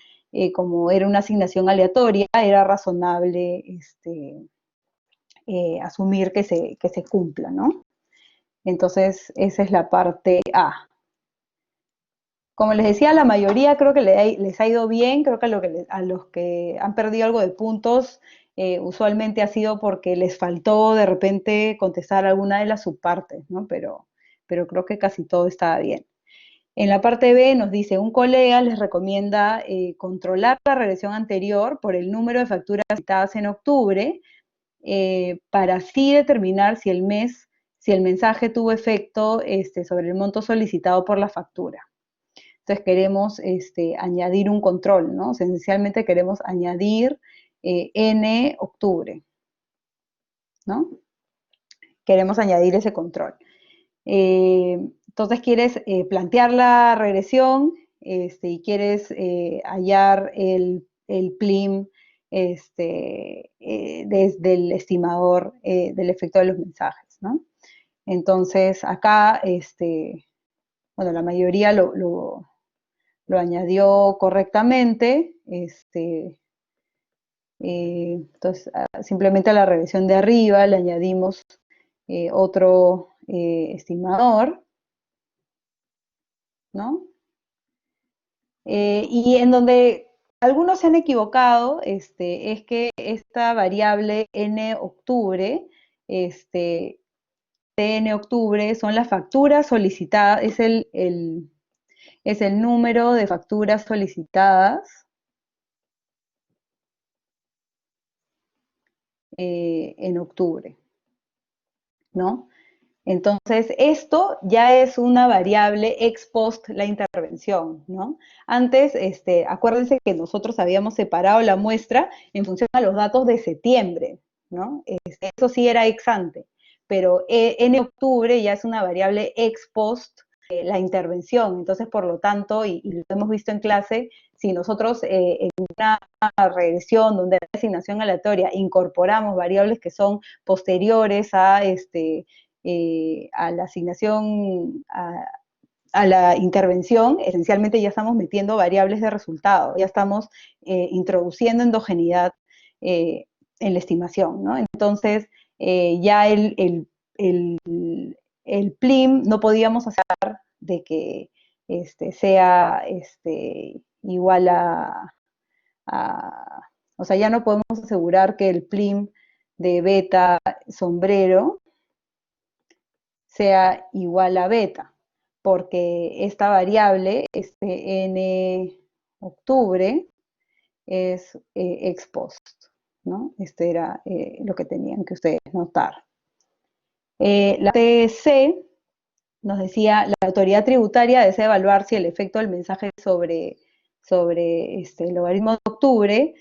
como era una asignación aleatoria, era razonable asumir que se cumpla, ¿no? Entonces, esa es la parte A. Como les decía, la mayoría creo que les ha ido bien, creo que a los que han perdido algo de puntos, usualmente ha sido porque les faltó de repente contestar alguna de las subpartes, ¿no? Pero creo que casi todo estaba bien. En la parte B nos dice, un colega les recomienda controlar la regresión anterior por el número de facturas citadas en octubre, para así determinar si el mensaje tuvo efecto sobre el monto solicitado por la factura. Entonces queremos añadir un control, ¿no? Esencialmente queremos añadir N octubre, ¿no? Queremos añadir ese control. entonces quieres plantear la regresión y quieres hallar el PLIM desde el estimador del efecto de los mensajes, ¿no? Entonces, acá, bueno, la mayoría lo añadió correctamente, entonces, simplemente a la regresión de arriba le añadimos otro estimador, ¿no? Y en donde algunos se han equivocado, es que esta variable n octubre, TN octubre, son las facturas solicitadas, es el número de facturas solicitadas en octubre, ¿no? Entonces, esto ya es una variable ex post la intervención, ¿no? Antes, acuérdense que nosotros habíamos separado la muestra en función a los datos de septiembre, ¿no? Eso sí era ex ante, pero en octubre ya es una variable ex post la intervención. Entonces, por lo tanto, y lo hemos visto en clase, si nosotros en una regresión donde hay asignación aleatoria incorporamos variables que son posteriores a la asignación, a la intervención, esencialmente ya estamos metiendo variables de resultado, ya estamos introduciendo endogeneidad en la estimación, ¿no? Entonces, ya el PLIM no podíamos hacer de que sea igual o sea, ya no podemos asegurar que el PLIM de beta sombrero sea igual a beta, porque esta variable, n octubre, es ex post, ¿no? Este era lo que tenían que ustedes notar. La TC nos decía, la autoridad tributaria desea evaluar si el efecto del mensaje sobre el logaritmo de octubre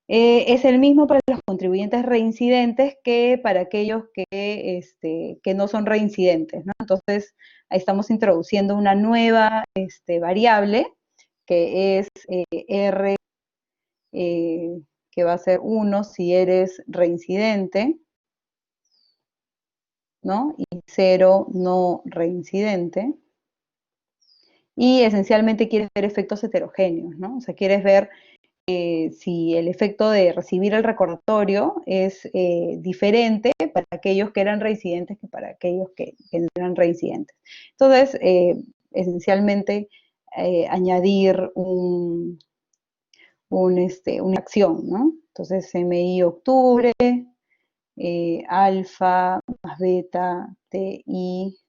es el mismo para los contribuyentes reincidentes que para aquellos que no son reincidentes, ¿no? Entonces, ahí estamos introduciendo una nueva variable que es R, que va a ser 1 si eres reincidente, ¿no? Y 0 no reincidente. Y esencialmente quieres ver efectos heterogéneos, ¿no? O sea, quieres ver si el efecto de recibir el recordatorio es diferente para aquellos que eran reincidentes que para aquellos que no eran reincidentes. Entonces, esencialmente, añadir una acción, ¿no? Entonces, MI octubre, alfa más beta, TI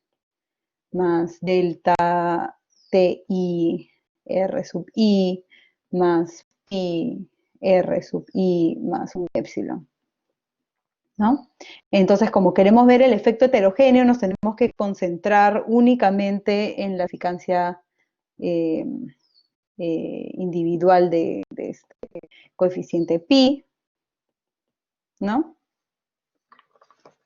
más delta, TI, R sub I más pi R sub I más un epsilon, ¿no? Entonces, como queremos ver el efecto heterogéneo, nos tenemos que concentrar únicamente en la eficacia individual de este coeficiente pi, ¿no?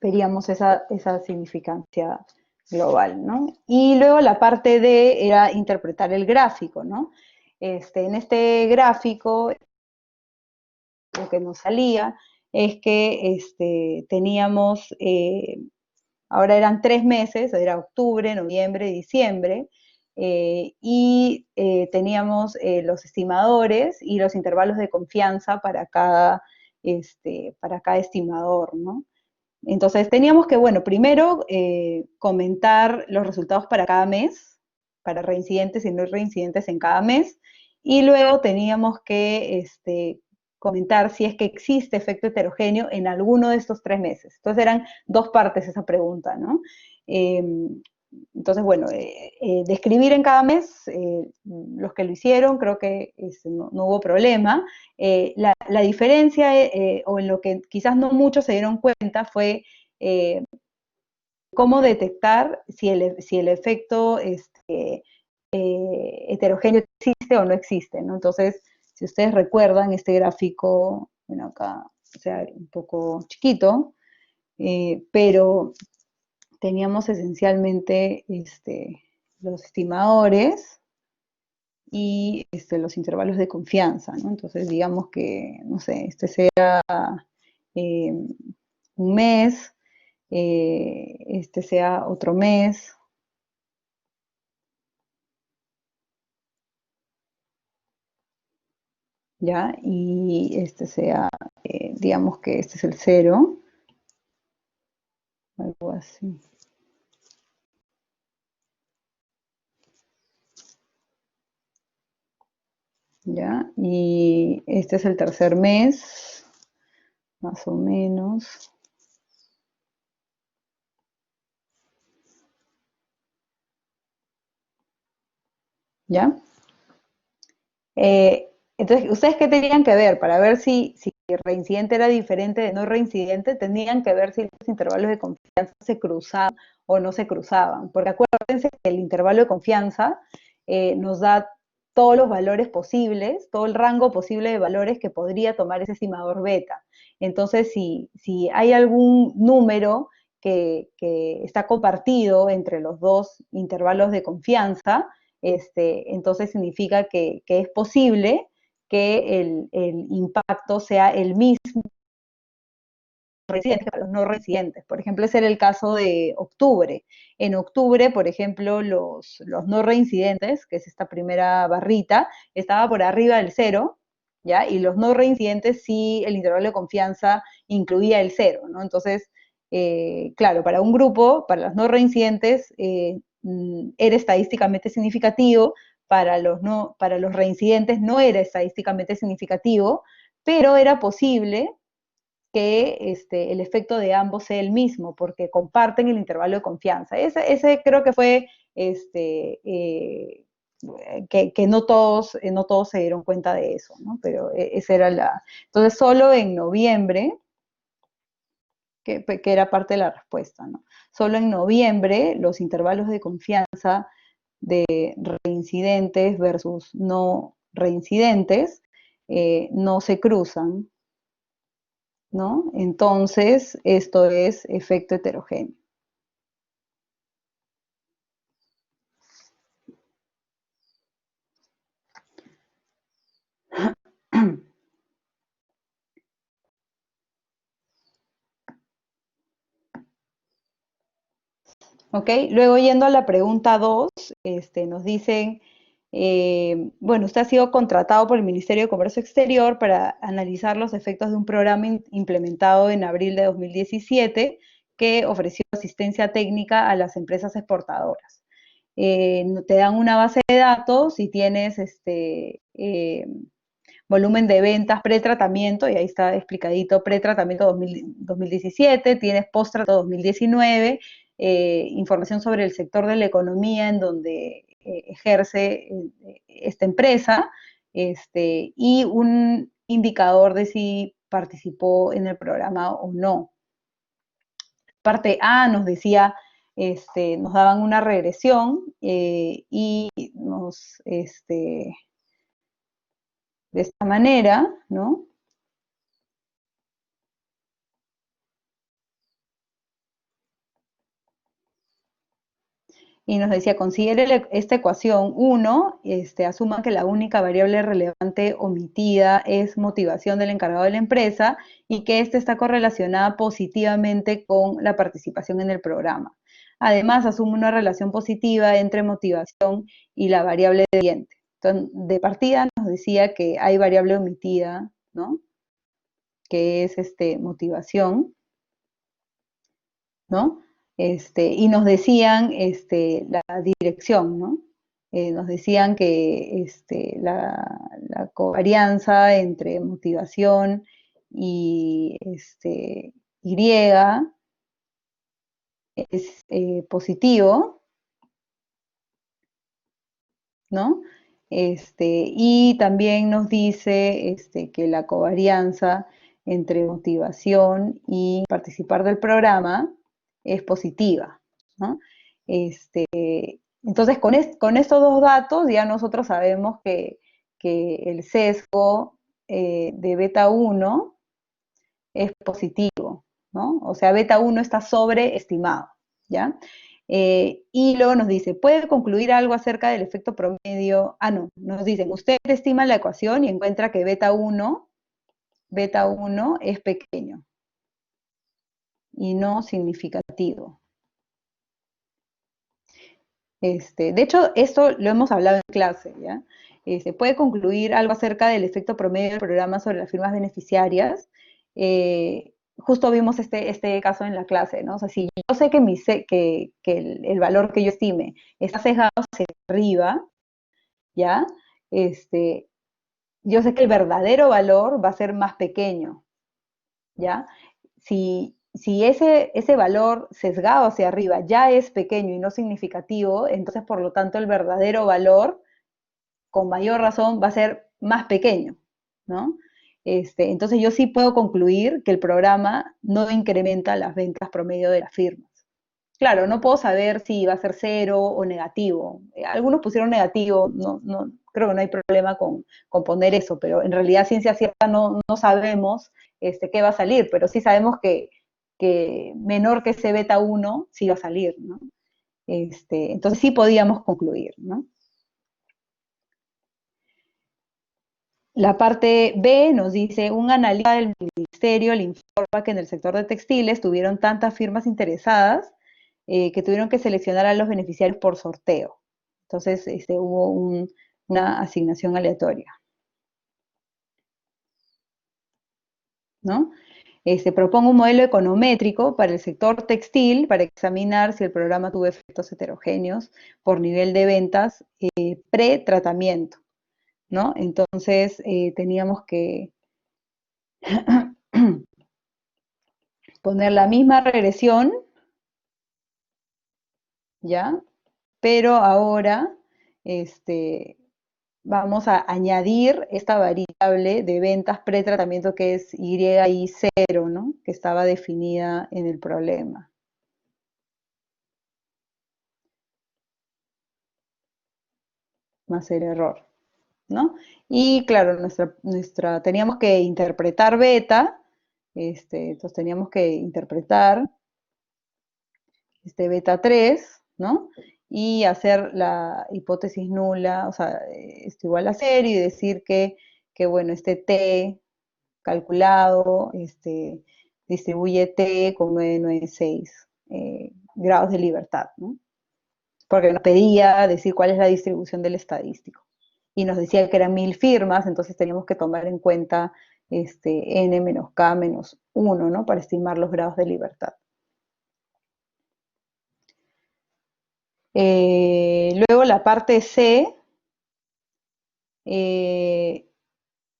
Veríamos esa significancia global, ¿no? Y luego la parte D era interpretar el gráfico, ¿no? En este gráfico, lo que nos salía es que teníamos, ahora eran 3 meses, era octubre, noviembre, diciembre, y teníamos los estimadores y los intervalos de confianza para cada estimador, ¿no? Entonces teníamos que, bueno, primero comentar los resultados para cada mes, para reincidentes y no reincidentes en cada mes, y luego teníamos que comentar si es que existe efecto heterogéneo en alguno de estos 3 meses. Entonces eran dos partes esa pregunta, ¿no? Entonces, bueno, describir en cada mes, los que lo hicieron, creo que no hubo problema. La diferencia, o en lo que quizás no muchos se dieron cuenta, fue cómo detectar si el efecto heterogéneo existe o no existe, ¿no? Entonces, si ustedes recuerdan este gráfico, bueno, acá, o sea, un poco chiquito, pero teníamos esencialmente los estimadores y los intervalos de confianza, ¿no? Entonces, digamos que, no sé, sea eh, un mes, sea otro mes, ¿ya? Y sea, digamos que este es el cero, algo así. ¿Ya? Y este es el tercer mes, más o menos. ¿Ya? Entonces, ¿ustedes qué tenían que ver? Para ver si reincidente era diferente de no reincidente, tenían que ver si los intervalos de confianza se cruzaban o no se cruzaban. Porque acuérdense que el intervalo de confianza nos da todos los valores posibles, todo el rango posible de valores que podría tomar ese estimador beta. Entonces, si hay algún número que está compartido entre los dos intervalos de confianza, entonces significa que es posible que el impacto sea el mismo residentes que para los no residentes. Por ejemplo, ese era el caso de octubre. En octubre, por ejemplo, los no reincidentes, que es esta primera barrita, estaba por arriba del cero, ¿ya? Y los no reincidentes sí, el intervalo de confianza incluía el cero, ¿no? Entonces, claro, para un grupo, para los no reincidentes, era estadísticamente significativo, para los reincidentes no era estadísticamente significativo, pero era posible que el efecto de ambos sea el mismo, porque comparten el intervalo de confianza. Ese creo que fue que no todos se dieron cuenta de eso, ¿no? Pero esa era la... Entonces, solo en noviembre, que era parte de la respuesta, ¿no? Solo en noviembre los intervalos de confianza de reincidentes versus no reincidentes no se cruzan, ¿no? Entonces, esto es efecto heterogéneo. ¿Ok? Luego, yendo a la pregunta 2, nos dicen, bueno, usted ha sido contratado por el Ministerio de Comercio Exterior para analizar los efectos de un programa implementado en abril de 2017 que ofreció asistencia técnica a las empresas exportadoras. Te dan una base de datos y tienes volumen de ventas pretratamiento, y ahí está explicadito, pretratamiento 2017, tienes post-tratamiento 2019, información sobre el sector de la economía en donde ejerce esta empresa, y un indicador de si participó en el programa o no. Parte A nos decía, nos daban una regresión y nos, de esta manera, ¿no? Y nos decía, considere esta ecuación 1, asuma que la única variable relevante omitida es motivación del encargado de la empresa y que esta está correlacionada positivamente con la participación en el programa. Además, asume una relación positiva entre motivación y la variable siguiente. Entonces, de partida nos decía que hay variable omitida, ¿no? Que es motivación, ¿no? Y nos decían la dirección, ¿no? Nos decían que la covarianza entre motivación y Y es positivo, ¿no? Y también nos dice que la covarianza entre motivación y participar del programa es positiva, ¿no? Entonces, con estos dos datos ya nosotros sabemos que el sesgo de beta 1 es positivo, ¿no? O sea, beta 1 está sobreestimado, ¿ya? Y luego nos dice, ¿puede concluir algo acerca del efecto promedio? Ah, no, nos dicen, usted estima la ecuación y encuentra que beta 1 es pequeño y no significativo. De hecho, esto lo hemos hablado en clase, ¿ya? Puede concluir algo acerca del efecto promedio del programa sobre las firmas beneficiarias. Justo vimos este caso en la clase, ¿no? O sea, si yo sé que el valor que yo estime está sesgado hacia arriba, ¿ya? Yo sé que el verdadero valor va a ser más pequeño, ¿ya? Si ese valor sesgado hacia arriba ya es pequeño y no significativo, entonces por lo tanto el verdadero valor, con mayor razón, va a ser más pequeño, ¿no? Entonces yo sí puedo concluir que el programa no incrementa las ventas promedio de las firmas. Claro, no puedo saber si va a ser cero o negativo. Algunos pusieron negativo, no, creo que no hay problema con poner eso, pero en realidad ciencia cierta no sabemos qué va a salir, pero sí sabemos que menor que ese beta 1 sí va a salir, ¿no? Entonces sí podíamos concluir, ¿no? La parte B nos dice, un analista del ministerio le informa que en el sector de textiles tuvieron tantas firmas interesadas que tuvieron que seleccionar a los beneficiarios por sorteo. Entonces hubo una asignación aleatoria, ¿no? Propongo un modelo econométrico para el sector textil para examinar si el programa tuvo efectos heterogéneos por nivel de ventas pre-tratamiento, ¿no? Entonces teníamos que poner la misma regresión, ¿ya? Pero ahora vamos a añadir esta variable de ventas pretratamiento que es YI0, ¿no? Que estaba definida en el problema. Más el error, ¿no? Y claro, teníamos que interpretar beta, entonces teníamos que interpretar beta 3, ¿no? Y hacer la hipótesis nula, o sea, esto igual a 0 y decir que bueno, este T calculado distribuye T con 996 grados de libertad, ¿no? Porque nos pedía decir cuál es la distribución del estadístico. Y nos decía que eran 1000 firmas, entonces teníamos que tomar en cuenta n menos k menos 1, ¿no? Para estimar los grados de libertad. Luego la parte C,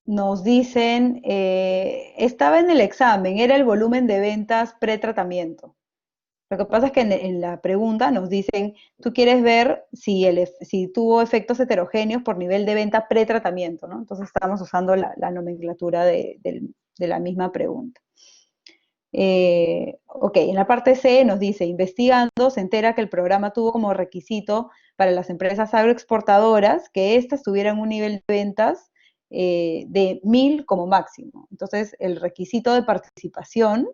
nos dicen, estaba en el examen, era el volumen de ventas pretratamiento. Lo que pasa es que en la pregunta nos dicen, tú quieres ver si tuvo efectos heterogéneos por nivel de venta pretratamiento, ¿no? Entonces estamos usando la nomenclatura de la misma pregunta. Ok, en la parte C nos dice, investigando, se entera que el programa tuvo como requisito para las empresas agroexportadoras que éstas tuvieran un nivel de ventas de 1000 como máximo. Entonces, el requisito de participación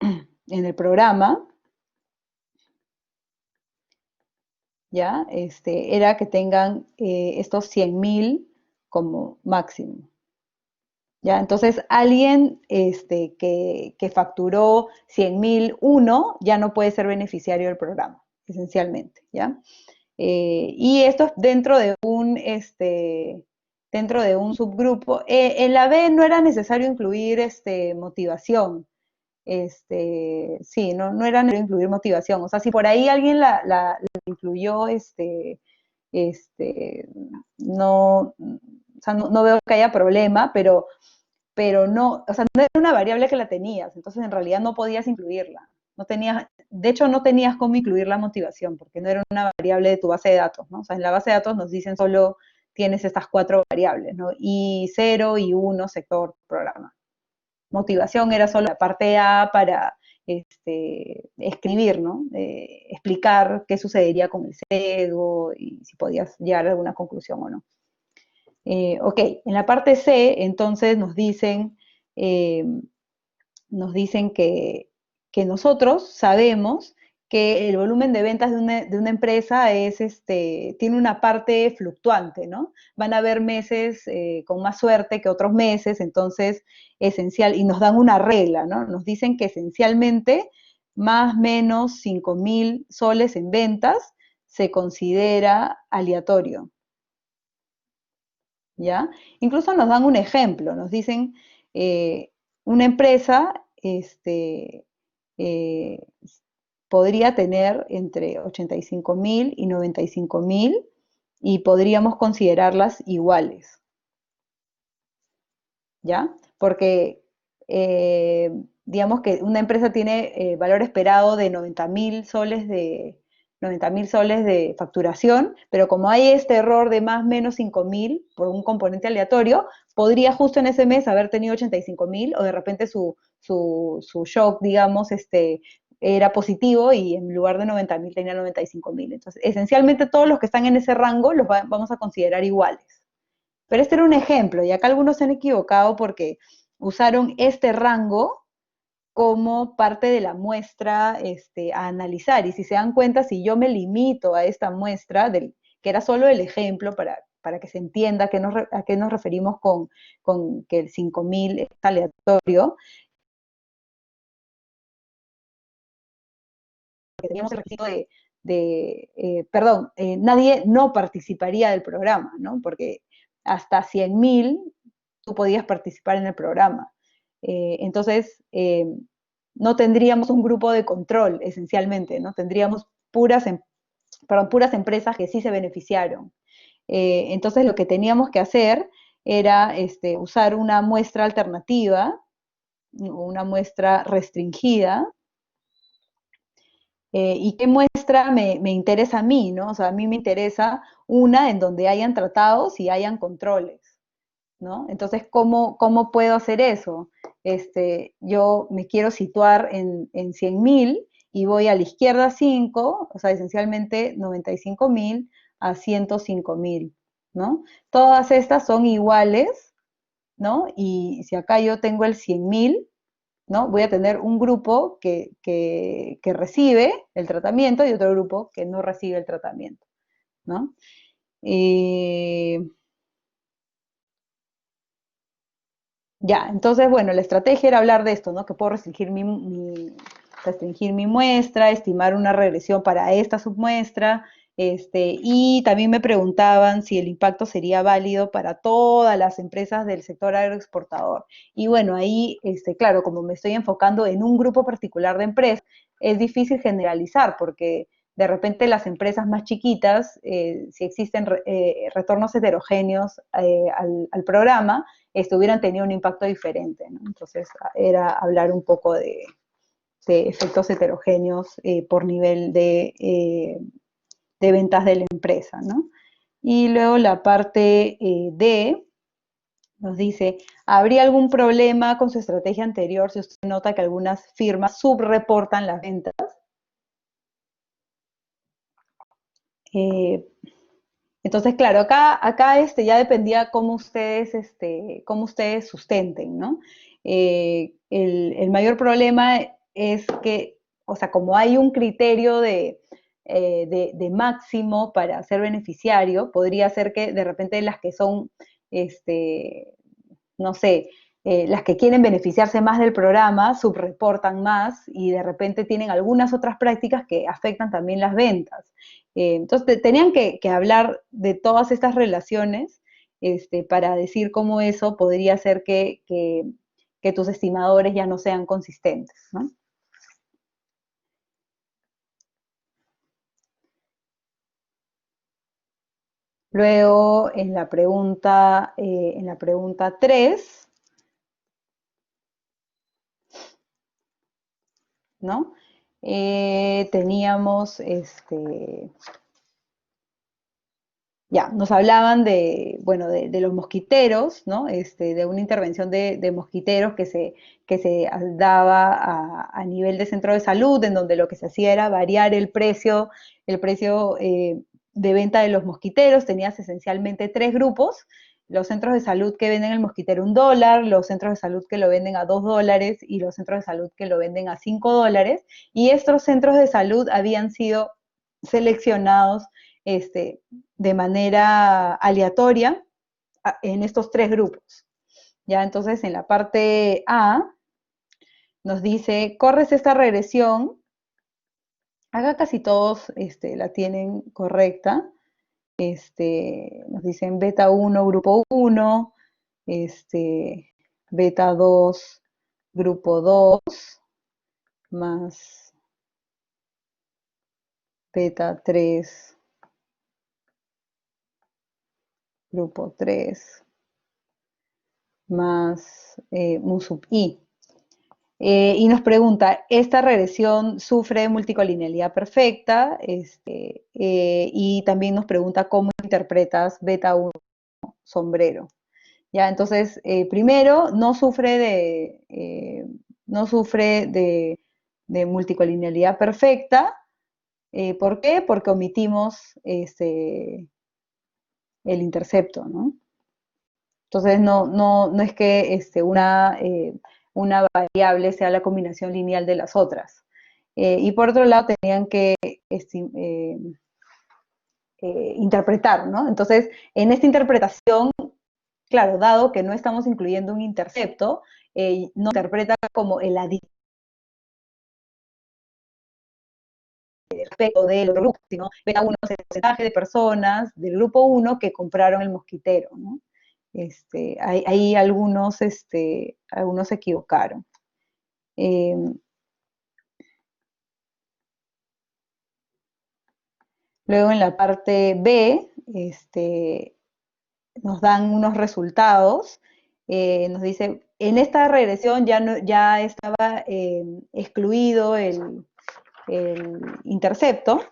en el programa, ¿ya? Era que tengan estos 100.000 como máximo. ¿Ya? Entonces, alguien que facturó 100.001 ya no puede ser beneficiario del programa, esencialmente, ¿ya? Y esto es dentro de un subgrupo. En la B no era necesario incluir motivación. Sí, no era necesario incluir motivación. O sea, si por ahí alguien la incluyó, no, o sea, no veo que haya problema, pero no, o sea, no era una variable que la tenías, entonces en realidad no podías incluirla. No tenías, de hecho, no tenías cómo incluir la motivación, porque no era una variable de tu base de datos, ¿no? O sea, en la base de datos nos dicen solo tienes estas 4 variables, ¿no? Y0, Y1, sector, programa. Motivación era solo la parte A para escribir, ¿no? Explicar qué sucedería con el sesgo y si podías llegar a alguna conclusión o no. Ok, en la parte C, entonces nos dicen que nosotros sabemos que el volumen de ventas de una empresa tiene una parte fluctuante, ¿no? Van a haber meses con más suerte que otros meses, entonces esencial, y nos dan una regla, ¿no? Nos dicen que esencialmente más o menos 5.000 soles en ventas se considera aleatorio, ¿ya? Incluso nos dan un ejemplo, nos dicen, una empresa eh, podría tener entre 85.000 y 95.000 y podríamos considerarlas iguales, ¿ya? Porque digamos que una empresa tiene valor esperado de 90.000 soles de facturación, pero como hay este error de más o menos 5.000 por un componente aleatorio, podría justo en ese mes haber tenido 85.000 o de repente su shock, digamos, era positivo y en lugar de 90.000 tenía 95.000. Entonces, esencialmente todos los que están en ese rango los vamos a considerar iguales. Pero este era un ejemplo y acá algunos se han equivocado porque usaron este rango como parte de la muestra a analizar. Y si se dan cuenta, si yo me limito a esta muestra, que era solo el ejemplo para que se entienda a qué nos referimos con que el 5.000 es aleatorio, que teníamos el requisito nadie no participaría del programa, ¿no? Porque hasta 100.000 tú podías participar en el programa. Entonces, no tendríamos un grupo de control, esencialmente, ¿no? Tendríamos puras empresas que sí se beneficiaron. Entonces, lo que teníamos que hacer era usar una muestra alternativa, una muestra restringida. ¿Y qué muestra me interesa a mí, no? O sea, a mí me interesa una en donde hayan tratados y hayan controles, ¿no? Entonces, ¿cómo puedo hacer eso? Yo me quiero situar en 100.000 y voy a la izquierda 5, o sea, esencialmente 95.000 a 105.000, ¿no? Todas estas son iguales, ¿no? Y si acá yo tengo el 100.000, ¿no? Voy a tener un grupo que recibe el tratamiento y otro grupo que no recibe el tratamiento, ¿no? Ya, entonces, bueno, la estrategia era hablar de esto, ¿no? Que puedo restringir mi muestra, estimar una regresión para esta submuestra, y también me preguntaban si el impacto sería válido para todas las empresas del sector agroexportador. Y bueno, ahí, claro, como me estoy enfocando en un grupo particular de empresas, es difícil generalizar porque de repente las empresas más chiquitas, si existen retornos heterogéneos al programa, hubieran tenido un impacto diferente, ¿no? Entonces, era hablar un poco de efectos heterogéneos por nivel de ventas de la empresa, ¿no? Y luego la parte D nos dice, ¿habría algún problema con su estrategia anterior si usted nota que algunas firmas subreportan las ventas? Eh, Entonces, claro, acá ya dependía cómo ustedes sustenten, ¿no? El mayor problema es que, o sea, como hay un criterio de máximo para ser beneficiario, podría ser que de repente las que son, no sé, las que quieren beneficiarse más del programa subreportan más y de repente tienen algunas otras prácticas que afectan también las ventas. Entonces, tenían que hablar de todas estas relaciones para decir cómo eso podría hacer que tus estimadores ya no sean consistentes, ¿no? Luego, en la pregunta 3, ¿no? Teníamos ya, nos hablaban bueno, de los mosquiteros, ¿no? De una intervención de mosquiteros que se daba a nivel de centro de salud, en donde lo que se hacía era variar el precio de venta de los mosquiteros. Tenías esencialmente tres grupos. los centros de salud que venden el mosquitero $1, los centros de salud que lo venden a $2 y los centros de salud que lo venden a $5. Y estos centros de salud habían sido seleccionados de manera aleatoria en estos 3 grupos. Ya, entonces en la parte A nos dice, corres esta regresión. Acá casi todos la tienen correcta. Nos dicen beta 1, grupo 1, beta 2, grupo 2, más beta 3, grupo 3, más mu sub i. Y nos pregunta, ¿esta regresión sufre de multicolinealidad perfecta? Y también nos pregunta cómo interpretas beta 1 sombrero. Ya, entonces, primero, no sufre de multicolinealidad perfecta. ¿Por qué? Porque omitimos el intercepto, ¿no? Entonces, no es que una variable sea la combinación lineal de las otras. Y por otro lado, tenían que interpretar, ¿no? Entonces, en esta interpretación, claro, dado que no estamos incluyendo un intercepto, no interpreta como el aditivo respecto del otro grupo, sino beta 1 es el porcentaje de personas del grupo 1 que compraron el mosquitero, ¿no? Ahí algunos se equivocaron. Luego en la parte B, nos dan unos resultados. Nos dice, en esta regresión ya estaba excluido el intercepto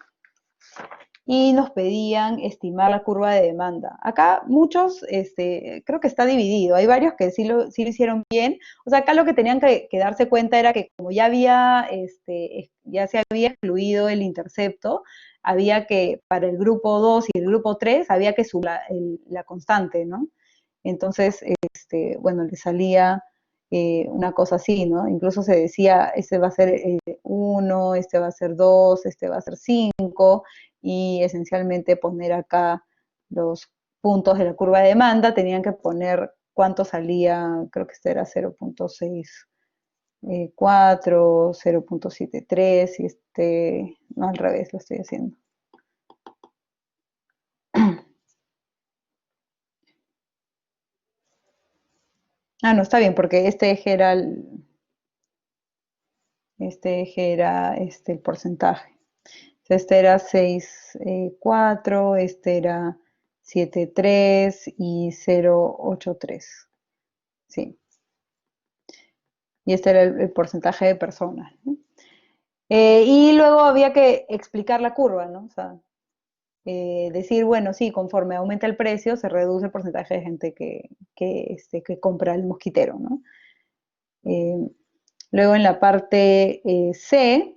y nos pedían estimar la curva de demanda. Acá muchos, creo que está dividido. Hay varios que sí lo hicieron bien. O sea, acá lo que tenían que darse cuenta era que como ya se había excluido el intercepto, había que, para el grupo 2 y el grupo 3, había que subir la constante, ¿no? Entonces, bueno, le salía una cosa así, ¿no? Incluso se decía, este va a ser 1, este va a ser 2, este va a ser 5, y esencialmente poner acá los puntos de la curva de demanda, tenían que poner cuánto salía, creo que este era 0.64, 0.73, y no, al revés lo estoy haciendo. No, está bien, porque este eje era el porcentaje. Este era 6,4, este era 7,3 y 0,83. Sí. Y este era el porcentaje de personas, ¿no? Y luego había que explicar la curva, ¿no? O sea, decir, bueno, sí, conforme aumenta el precio, se reduce el porcentaje de gente que compra el mosquitero, ¿no? Luego en la parte C,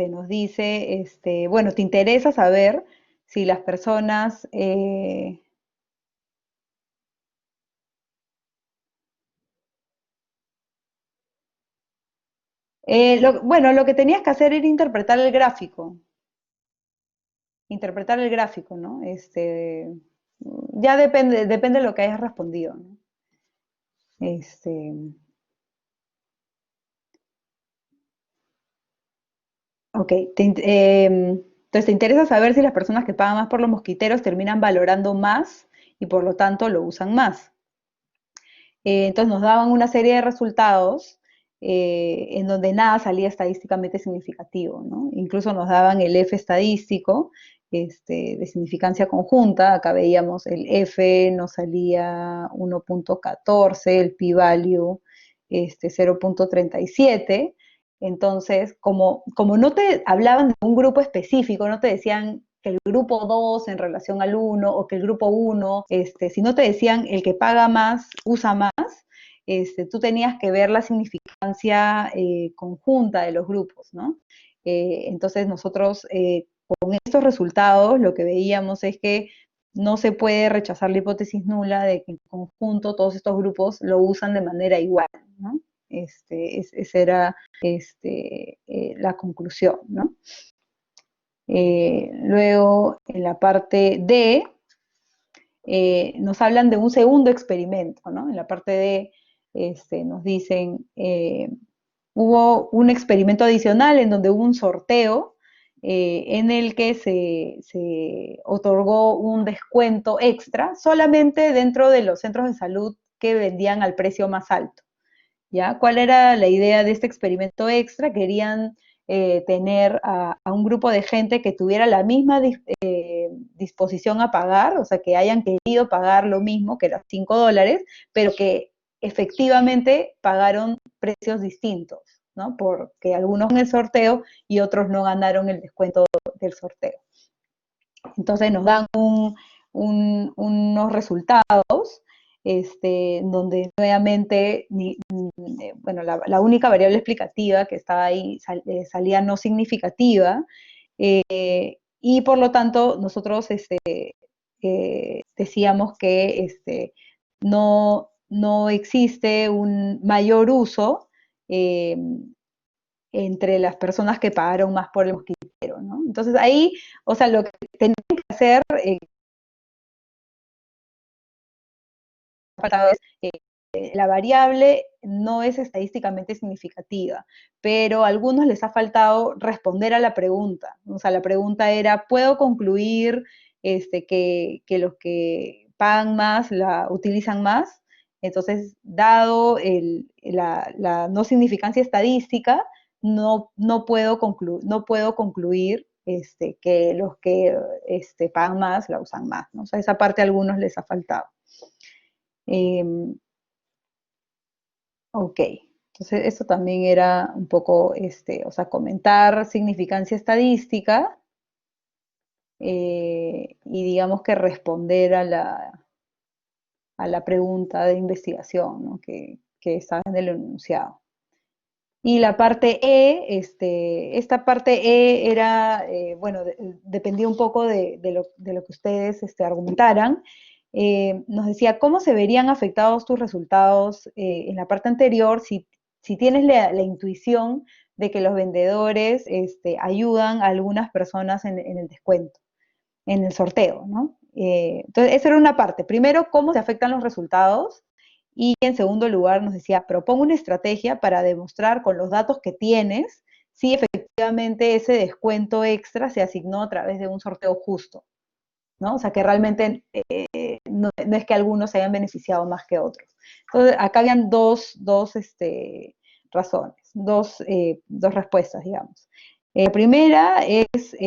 nos dice, bueno, ¿te interesa saber si las personas bueno, lo que tenías que hacer era interpretar el gráfico. Interpretar el gráfico, ¿no? Ya depende de lo que hayas respondido, ¿no? Ok, entonces te interesa saber si las personas que pagan más por los mosquiteros terminan valorando más y por lo tanto lo usan más. Entonces nos daban una serie de resultados en donde nada salía estadísticamente significativo, ¿no? Incluso nos daban el F estadístico de significancia conjunta. Acá veíamos el F, nos salía 1.14, el p-value 0.37. Entonces, como no te hablaban de un grupo específico, no te decían que el grupo 2 en relación al 1 o que el grupo 1, si no te decían el que paga más, usa más, tú tenías que ver la significancia conjunta de los grupos, ¿no? Entonces nosotros con estos resultados lo que veíamos es que no se puede rechazar la hipótesis nula de que en conjunto todos estos grupos lo usan de manera igual, ¿no? Esa era la conclusión, ¿no? Luego, en la parte D, nos hablan de un segundo experimento, ¿no? En la parte D nos dicen, hubo un experimento adicional en donde hubo un sorteo en el que se otorgó un descuento extra solamente dentro de los centros de salud que vendían al precio más alto. ¿Ya? ¿Cuál era la idea de este experimento extra? Querían tener a un grupo de gente que tuviera la misma disposición a pagar, o sea, que hayan querido pagar lo mismo, que eran $5, pero que efectivamente pagaron precios distintos, ¿no? Porque algunos en el sorteo y otros no ganaron el descuento del sorteo. Entonces nos dan unos resultados donde nuevamente, bueno, la única variable explicativa que estaba ahí salía no significativa, y por lo tanto nosotros decíamos que no existe un mayor uso entre las personas que pagaron más por el mosquitero, ¿no? Entonces ahí, o sea, lo que tenían que hacer la variable no es estadísticamente significativa, pero a algunos les ha faltado responder a la pregunta. O sea, la pregunta era, ¿puedo concluir que los que pagan más la utilizan más? Entonces, dado la no significancia estadística, no puedo concluir que los que pagan más la usan más, ¿no? O sea, esa parte a algunos les ha faltado. Ok, entonces esto también era un poco, o sea, comentar significancia estadística y digamos que responder a la pregunta de investigación, ¿no? que estaba en el enunciado. Y la parte E, esta parte E era, bueno, dependía un poco de lo que ustedes argumentaran. Nos decía, ¿cómo se verían afectados tus resultados en la parte anterior si tienes la intuición de que los vendedores ayudan a algunas personas en el descuento, en el sorteo, ¿no? Entonces, esa era una parte. Primero, ¿cómo se afectan los resultados? Y en segundo lugar nos decía, propongo una estrategia para demostrar con los datos que tienes si efectivamente ese descuento extra se asignó a través de un sorteo justo, ¿no? O sea, que realmente no es que algunos se hayan beneficiado más que otros. Entonces, acá habían dos razones, dos respuestas, digamos. La primera es,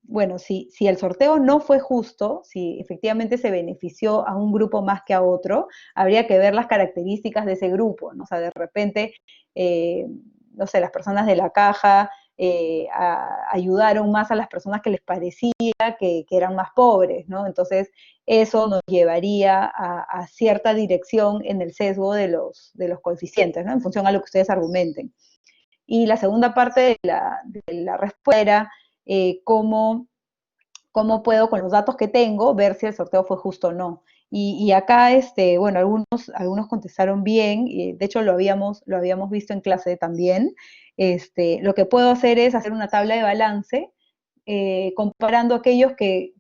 bueno, si el sorteo no fue justo, si efectivamente se benefició a un grupo más que a otro, habría que ver las características de ese grupo, ¿no? O sea, de repente, no sé, las personas de la caja ayudaron más a las personas que les parecía que eran más pobres, ¿no? Entonces, eso nos llevaría a cierta dirección en el sesgo de los coeficientes, ¿no? En función a lo que ustedes argumenten. Y la segunda parte de la respuesta era cómo puedo con los datos que tengo ver si el sorteo fue justo o no. Y acá, bueno, algunos contestaron bien, y de hecho lo habíamos visto en clase también. Lo que puedo hacer es hacer una tabla de balance comparando aquellos que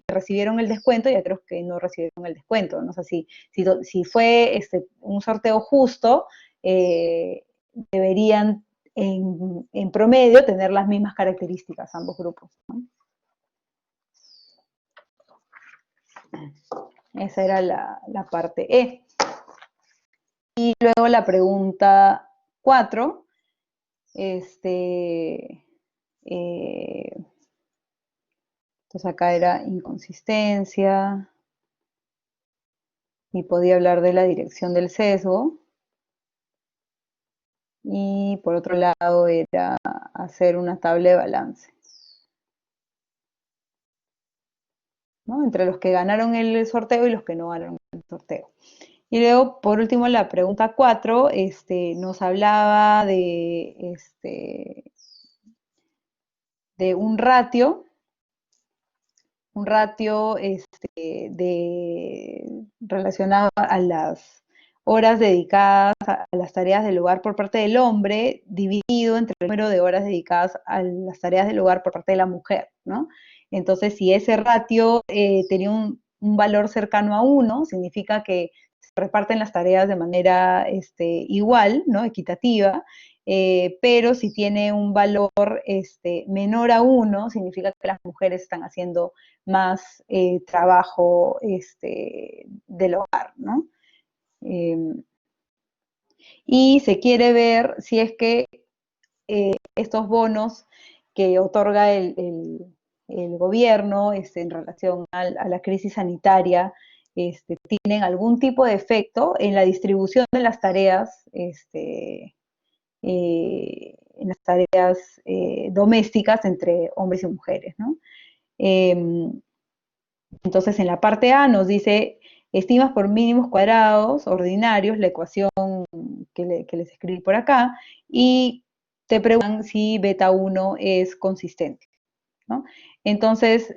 recibieron el descuento y aquellos que no recibieron el descuento. No sé si fue un sorteo justo, deberían en promedio tener las mismas características ambos grupos, ¿no? Esa era la parte E. Y luego la pregunta 4, entonces acá era inconsistencia y podía hablar de la dirección del sesgo. Y por otro lado era hacer una tabla de balance, ¿no? Entre los que ganaron el sorteo y los que no ganaron el sorteo. Y luego, por último, la pregunta 4 nos hablaba de un ratio relacionado a las horas dedicadas a las tareas del hogar por parte del hombre, dividido entre el número de horas dedicadas a las tareas del hogar por parte de la mujer, ¿no? Entonces, si ese ratio tenía un valor cercano a 1, significa que se reparten las tareas de manera igual, ¿no? Equitativa, pero si tiene un valor menor a 1, significa que las mujeres están haciendo más trabajo del hogar, ¿no? Eh, y se quiere ver si es que estos bonos que otorga el gobierno en relación a la crisis sanitaria tienen algún tipo de efecto en la distribución de las tareas, en las tareas domésticas entre hombres y mujeres, ¿no? Entonces, en la parte A nos dice, estimas por mínimos cuadrados ordinarios, la ecuación que les escribí por acá, y te preguntan si beta 1 es consistente, ¿no? Entonces,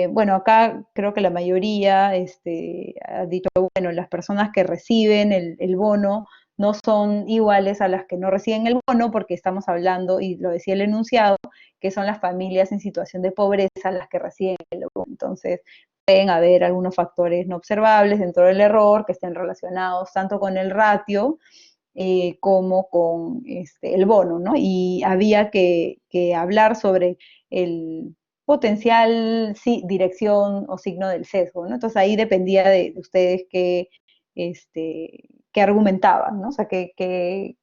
bueno, acá creo que la mayoría ha dicho, bueno, las personas que reciben el bono no son iguales a las que no reciben el bono, porque estamos hablando, y lo decía el enunciado, que son las familias en situación de pobreza las que reciben el bono. Entonces, pueden haber algunos factores no observables dentro del error que estén relacionados tanto con el ratio como con el bono, ¿no? Y había que hablar sobre el potencial dirección o signo del sesgo, ¿no? Entonces ahí dependía de ustedes qué argumentaban, ¿no? O sea, qué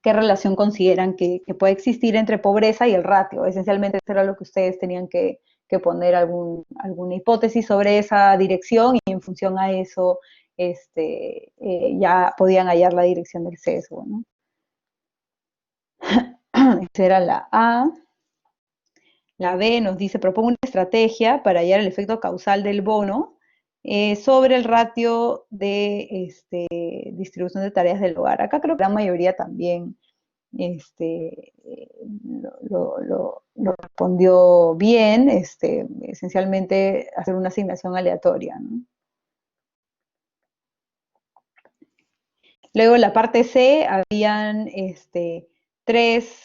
relación consideran que puede existir entre pobreza y el ratio. Esencialmente eso era lo que ustedes tenían que poner alguna hipótesis sobre esa dirección y en función a eso ya podían hallar la dirección del sesgo, ¿no? Esa era la A. La B nos dice, propongo una estrategia para hallar el efecto causal del bono sobre el ratio de distribución de tareas del hogar. Acá creo que la mayoría también lo respondió bien, esencialmente hacer una asignación aleatoria, ¿no? Luego en la parte C habían tres,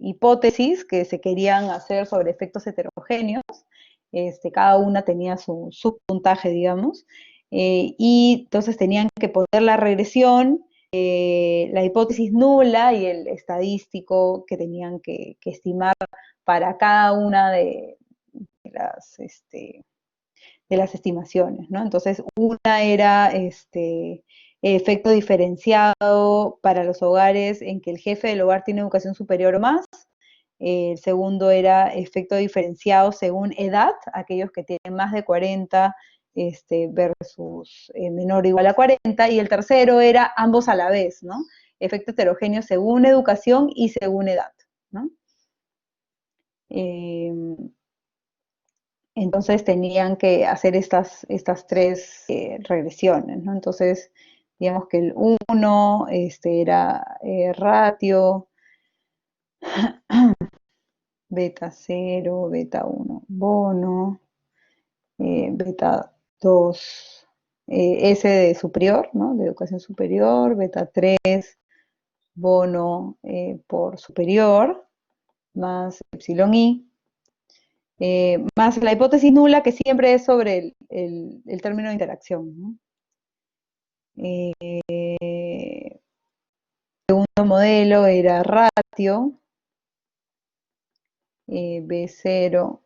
hipótesis que se querían hacer sobre efectos heterogéneos. Cada una tenía su puntaje, digamos, y entonces tenían que poner la regresión, la hipótesis nula y el estadístico que tenían que estimar para cada una las, de las estimaciones, ¿no? Entonces, una era efecto diferenciado para los hogares en que el jefe del hogar tiene educación superior o más. El segundo era efecto diferenciado según edad, aquellos que tienen más de 40 versus menor o igual a 40. Y el tercero era ambos a la vez, ¿no? Efecto heterogéneo según educación y según edad, ¿no? Entonces tenían que hacer estas tres regresiones, ¿no? Entonces, digamos que el 1 era ratio, beta 0, beta 1 bono, beta 2 S de superior, ¿no? De educación superior, beta 3 bono por superior, más epsilon i. Más la hipótesis nula, que siempre es sobre el término de interacción, ¿no? Segundo modelo era ratio, B0,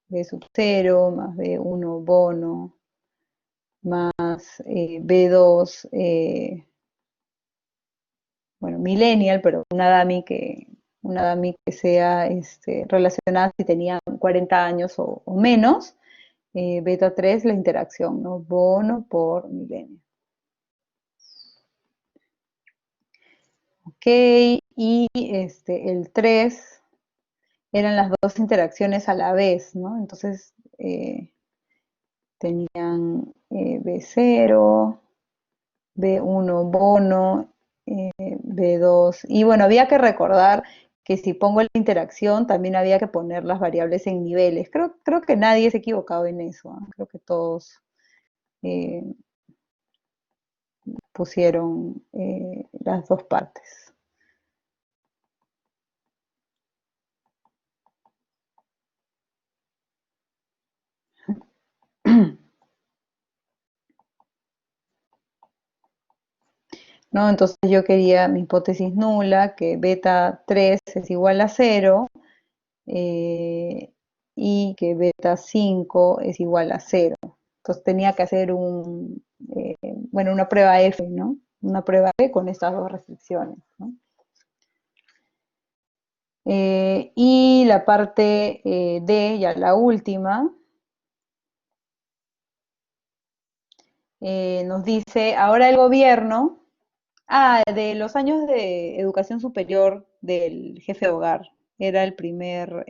B sub 0, más B1 bono, más B2, bueno, millennial, pero una dummy que sea relacionada si tenían 40 años o menos. Beta 3, la interacción, ¿no? Bono por millennial. Ok, y el 3 eran las dos interacciones a la vez, ¿no? Entonces, tenían B0, B1 bono, B2, y bueno, había que recordar que si pongo la interacción, también había que poner las variables en niveles. Creo que nadie se ha equivocado en eso, ¿eh? Creo que todos eh, pusieron las dos partes. ¿No? Entonces yo quería mi hipótesis nula, que beta 3 es igual a 0, eh, y que beta 5 es igual a 0. Entonces tenía que hacer bueno, una prueba F, ¿no? Una prueba F con estas dos restricciones, ¿no? Y la parte D, ya la última, nos dice, ahora el gobierno, de los años de educación superior del jefe de hogar, era el primer,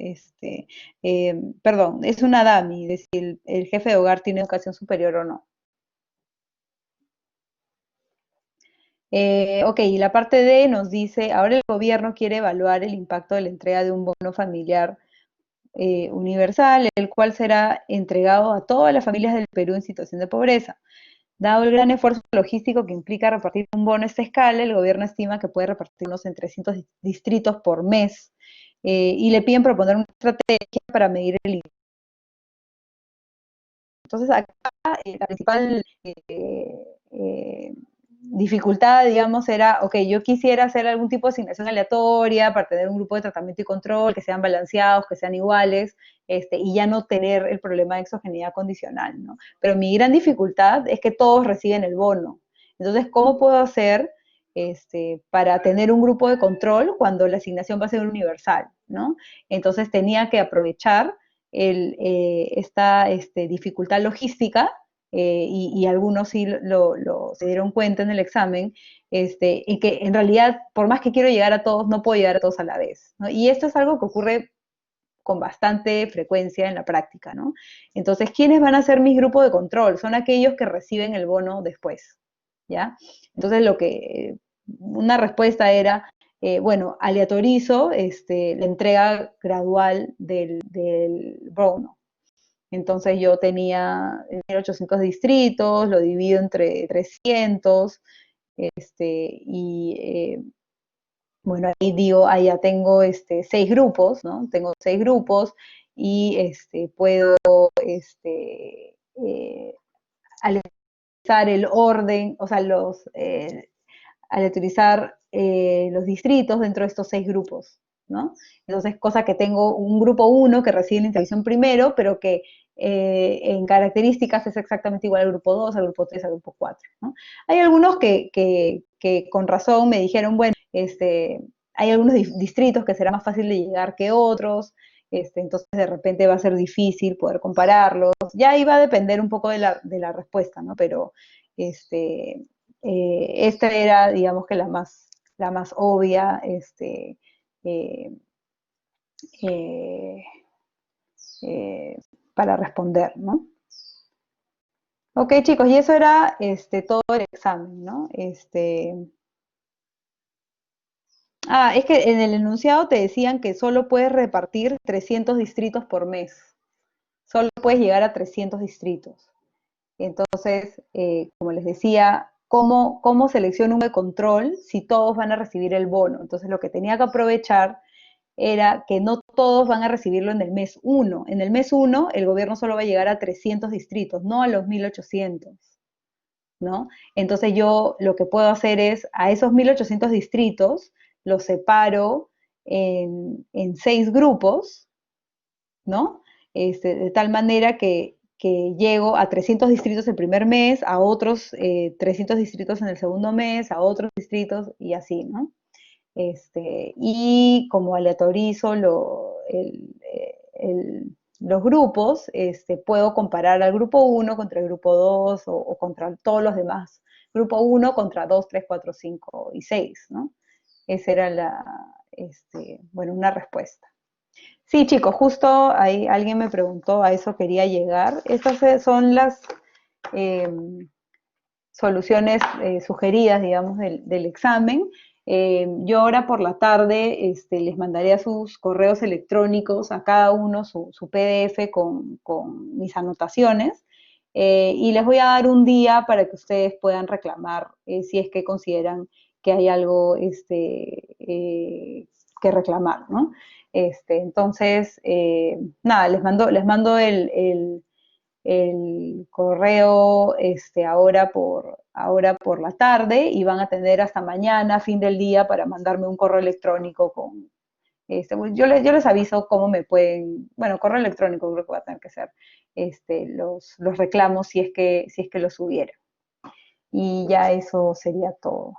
perdón, es una DAMI, de si el jefe de hogar tiene educación superior o no. Ok, y la parte D nos dice, ahora el gobierno quiere evaluar el impacto de la entrega de un bono familiar universal, el cual será entregado a todas las familias del Perú en situación de pobreza. Dado el gran esfuerzo logístico que implica repartir un bono a esta escala, el gobierno estima que puede repartirnos en 300 distritos por mes, y le piden proponer una estrategia para medir el impacto. Entonces, acá la principal dificultad, digamos, era, ok, yo quisiera hacer algún tipo de asignación aleatoria para tener un grupo de tratamiento y control que sean balanceados, que sean iguales, y ya no tener el problema de exogeneidad condicional, ¿no? Pero mi gran dificultad es que todos reciben el bono. Entonces, ¿cómo puedo hacer para tener un grupo de control cuando la asignación va a ser universal, ¿no? Entonces tenía que aprovechar esta dificultad logística, y algunos sí se dieron cuenta en el examen, en que en realidad, por más que quiero llegar a todos, no puedo llegar a todos a la vez, ¿no? Y esto es algo que ocurre con bastante frecuencia en la práctica, ¿no? Entonces, ¿quiénes van a ser mis grupos de control? Son aquellos que reciben el bono después, ¿ya? Entonces, una respuesta era, bueno, aleatorizo la entrega gradual del bono. Entonces yo tenía 1.800 distritos, lo divido entre 300, y bueno, ahí digo, ahí ya tengo 6 grupos, ¿no? Tengo 6 grupos y puedo eh, aleatorizar el orden, o sea, aleatorizar los distritos dentro de estos 6 grupos, ¿no? Entonces, cosa que tengo un grupo 1 que recibe la intervención primero, pero que en características es exactamente igual al grupo 2, al grupo 3, al grupo 4, ¿no? Hay algunos que con razón me dijeron, bueno, hay algunos distritos que será más fácil de llegar que otros, entonces de repente va a ser difícil poder compararlos. Ya iba a depender un poco de la respuesta, ¿no? Pero esta era, digamos que la más obvia, eh, eh, eh, para responder, ¿no? Ok, chicos, y eso era todo el examen, ¿no? Es que en el enunciado te decían que solo puedes repartir 300 distritos por mes. Solo puedes llegar a 300 distritos. Entonces, como les decía, ¿cómo selecciono un de control si todos van a recibir el bono? Entonces, lo que tenía que aprovechar era que no todos van a recibirlo en el mes 1. En el mes 1, el gobierno solo va a llegar a 300 distritos, no a los 1.800, ¿no? Entonces, yo lo que puedo hacer es, a esos 1.800 distritos, los separo en 6 grupos, ¿no? De tal manera que llego a 300 distritos el primer mes, a otros 300 distritos en el segundo mes, a otros distritos y así, ¿no? Y como aleatorizo los grupos, puedo comparar al grupo 1 contra el grupo 2 o contra todos los demás. Grupo 1 contra 2, 3, 4, 5 y 6, ¿no? Esa era bueno, una respuesta. Sí, chicos, justo ahí alguien me preguntó, a eso quería llegar. Estas son las eh, soluciones sugeridas, digamos, del examen. Yo ahora por la tarde les mandaré a sus correos electrónicos a cada uno su PDF con mis anotaciones y les voy a dar un día para que ustedes puedan reclamar si es que consideran que hay algo que reclamar, ¿no? Entonces, nada, les mando el correo ahora por la tarde y van a tener hasta mañana, fin del día, para mandarme un correo electrónico con, pues, yo les aviso cómo me pueden, bueno, correo electrónico creo que va a tener que ser, los reclamos si es que los hubiera. Y ya eso sería todo.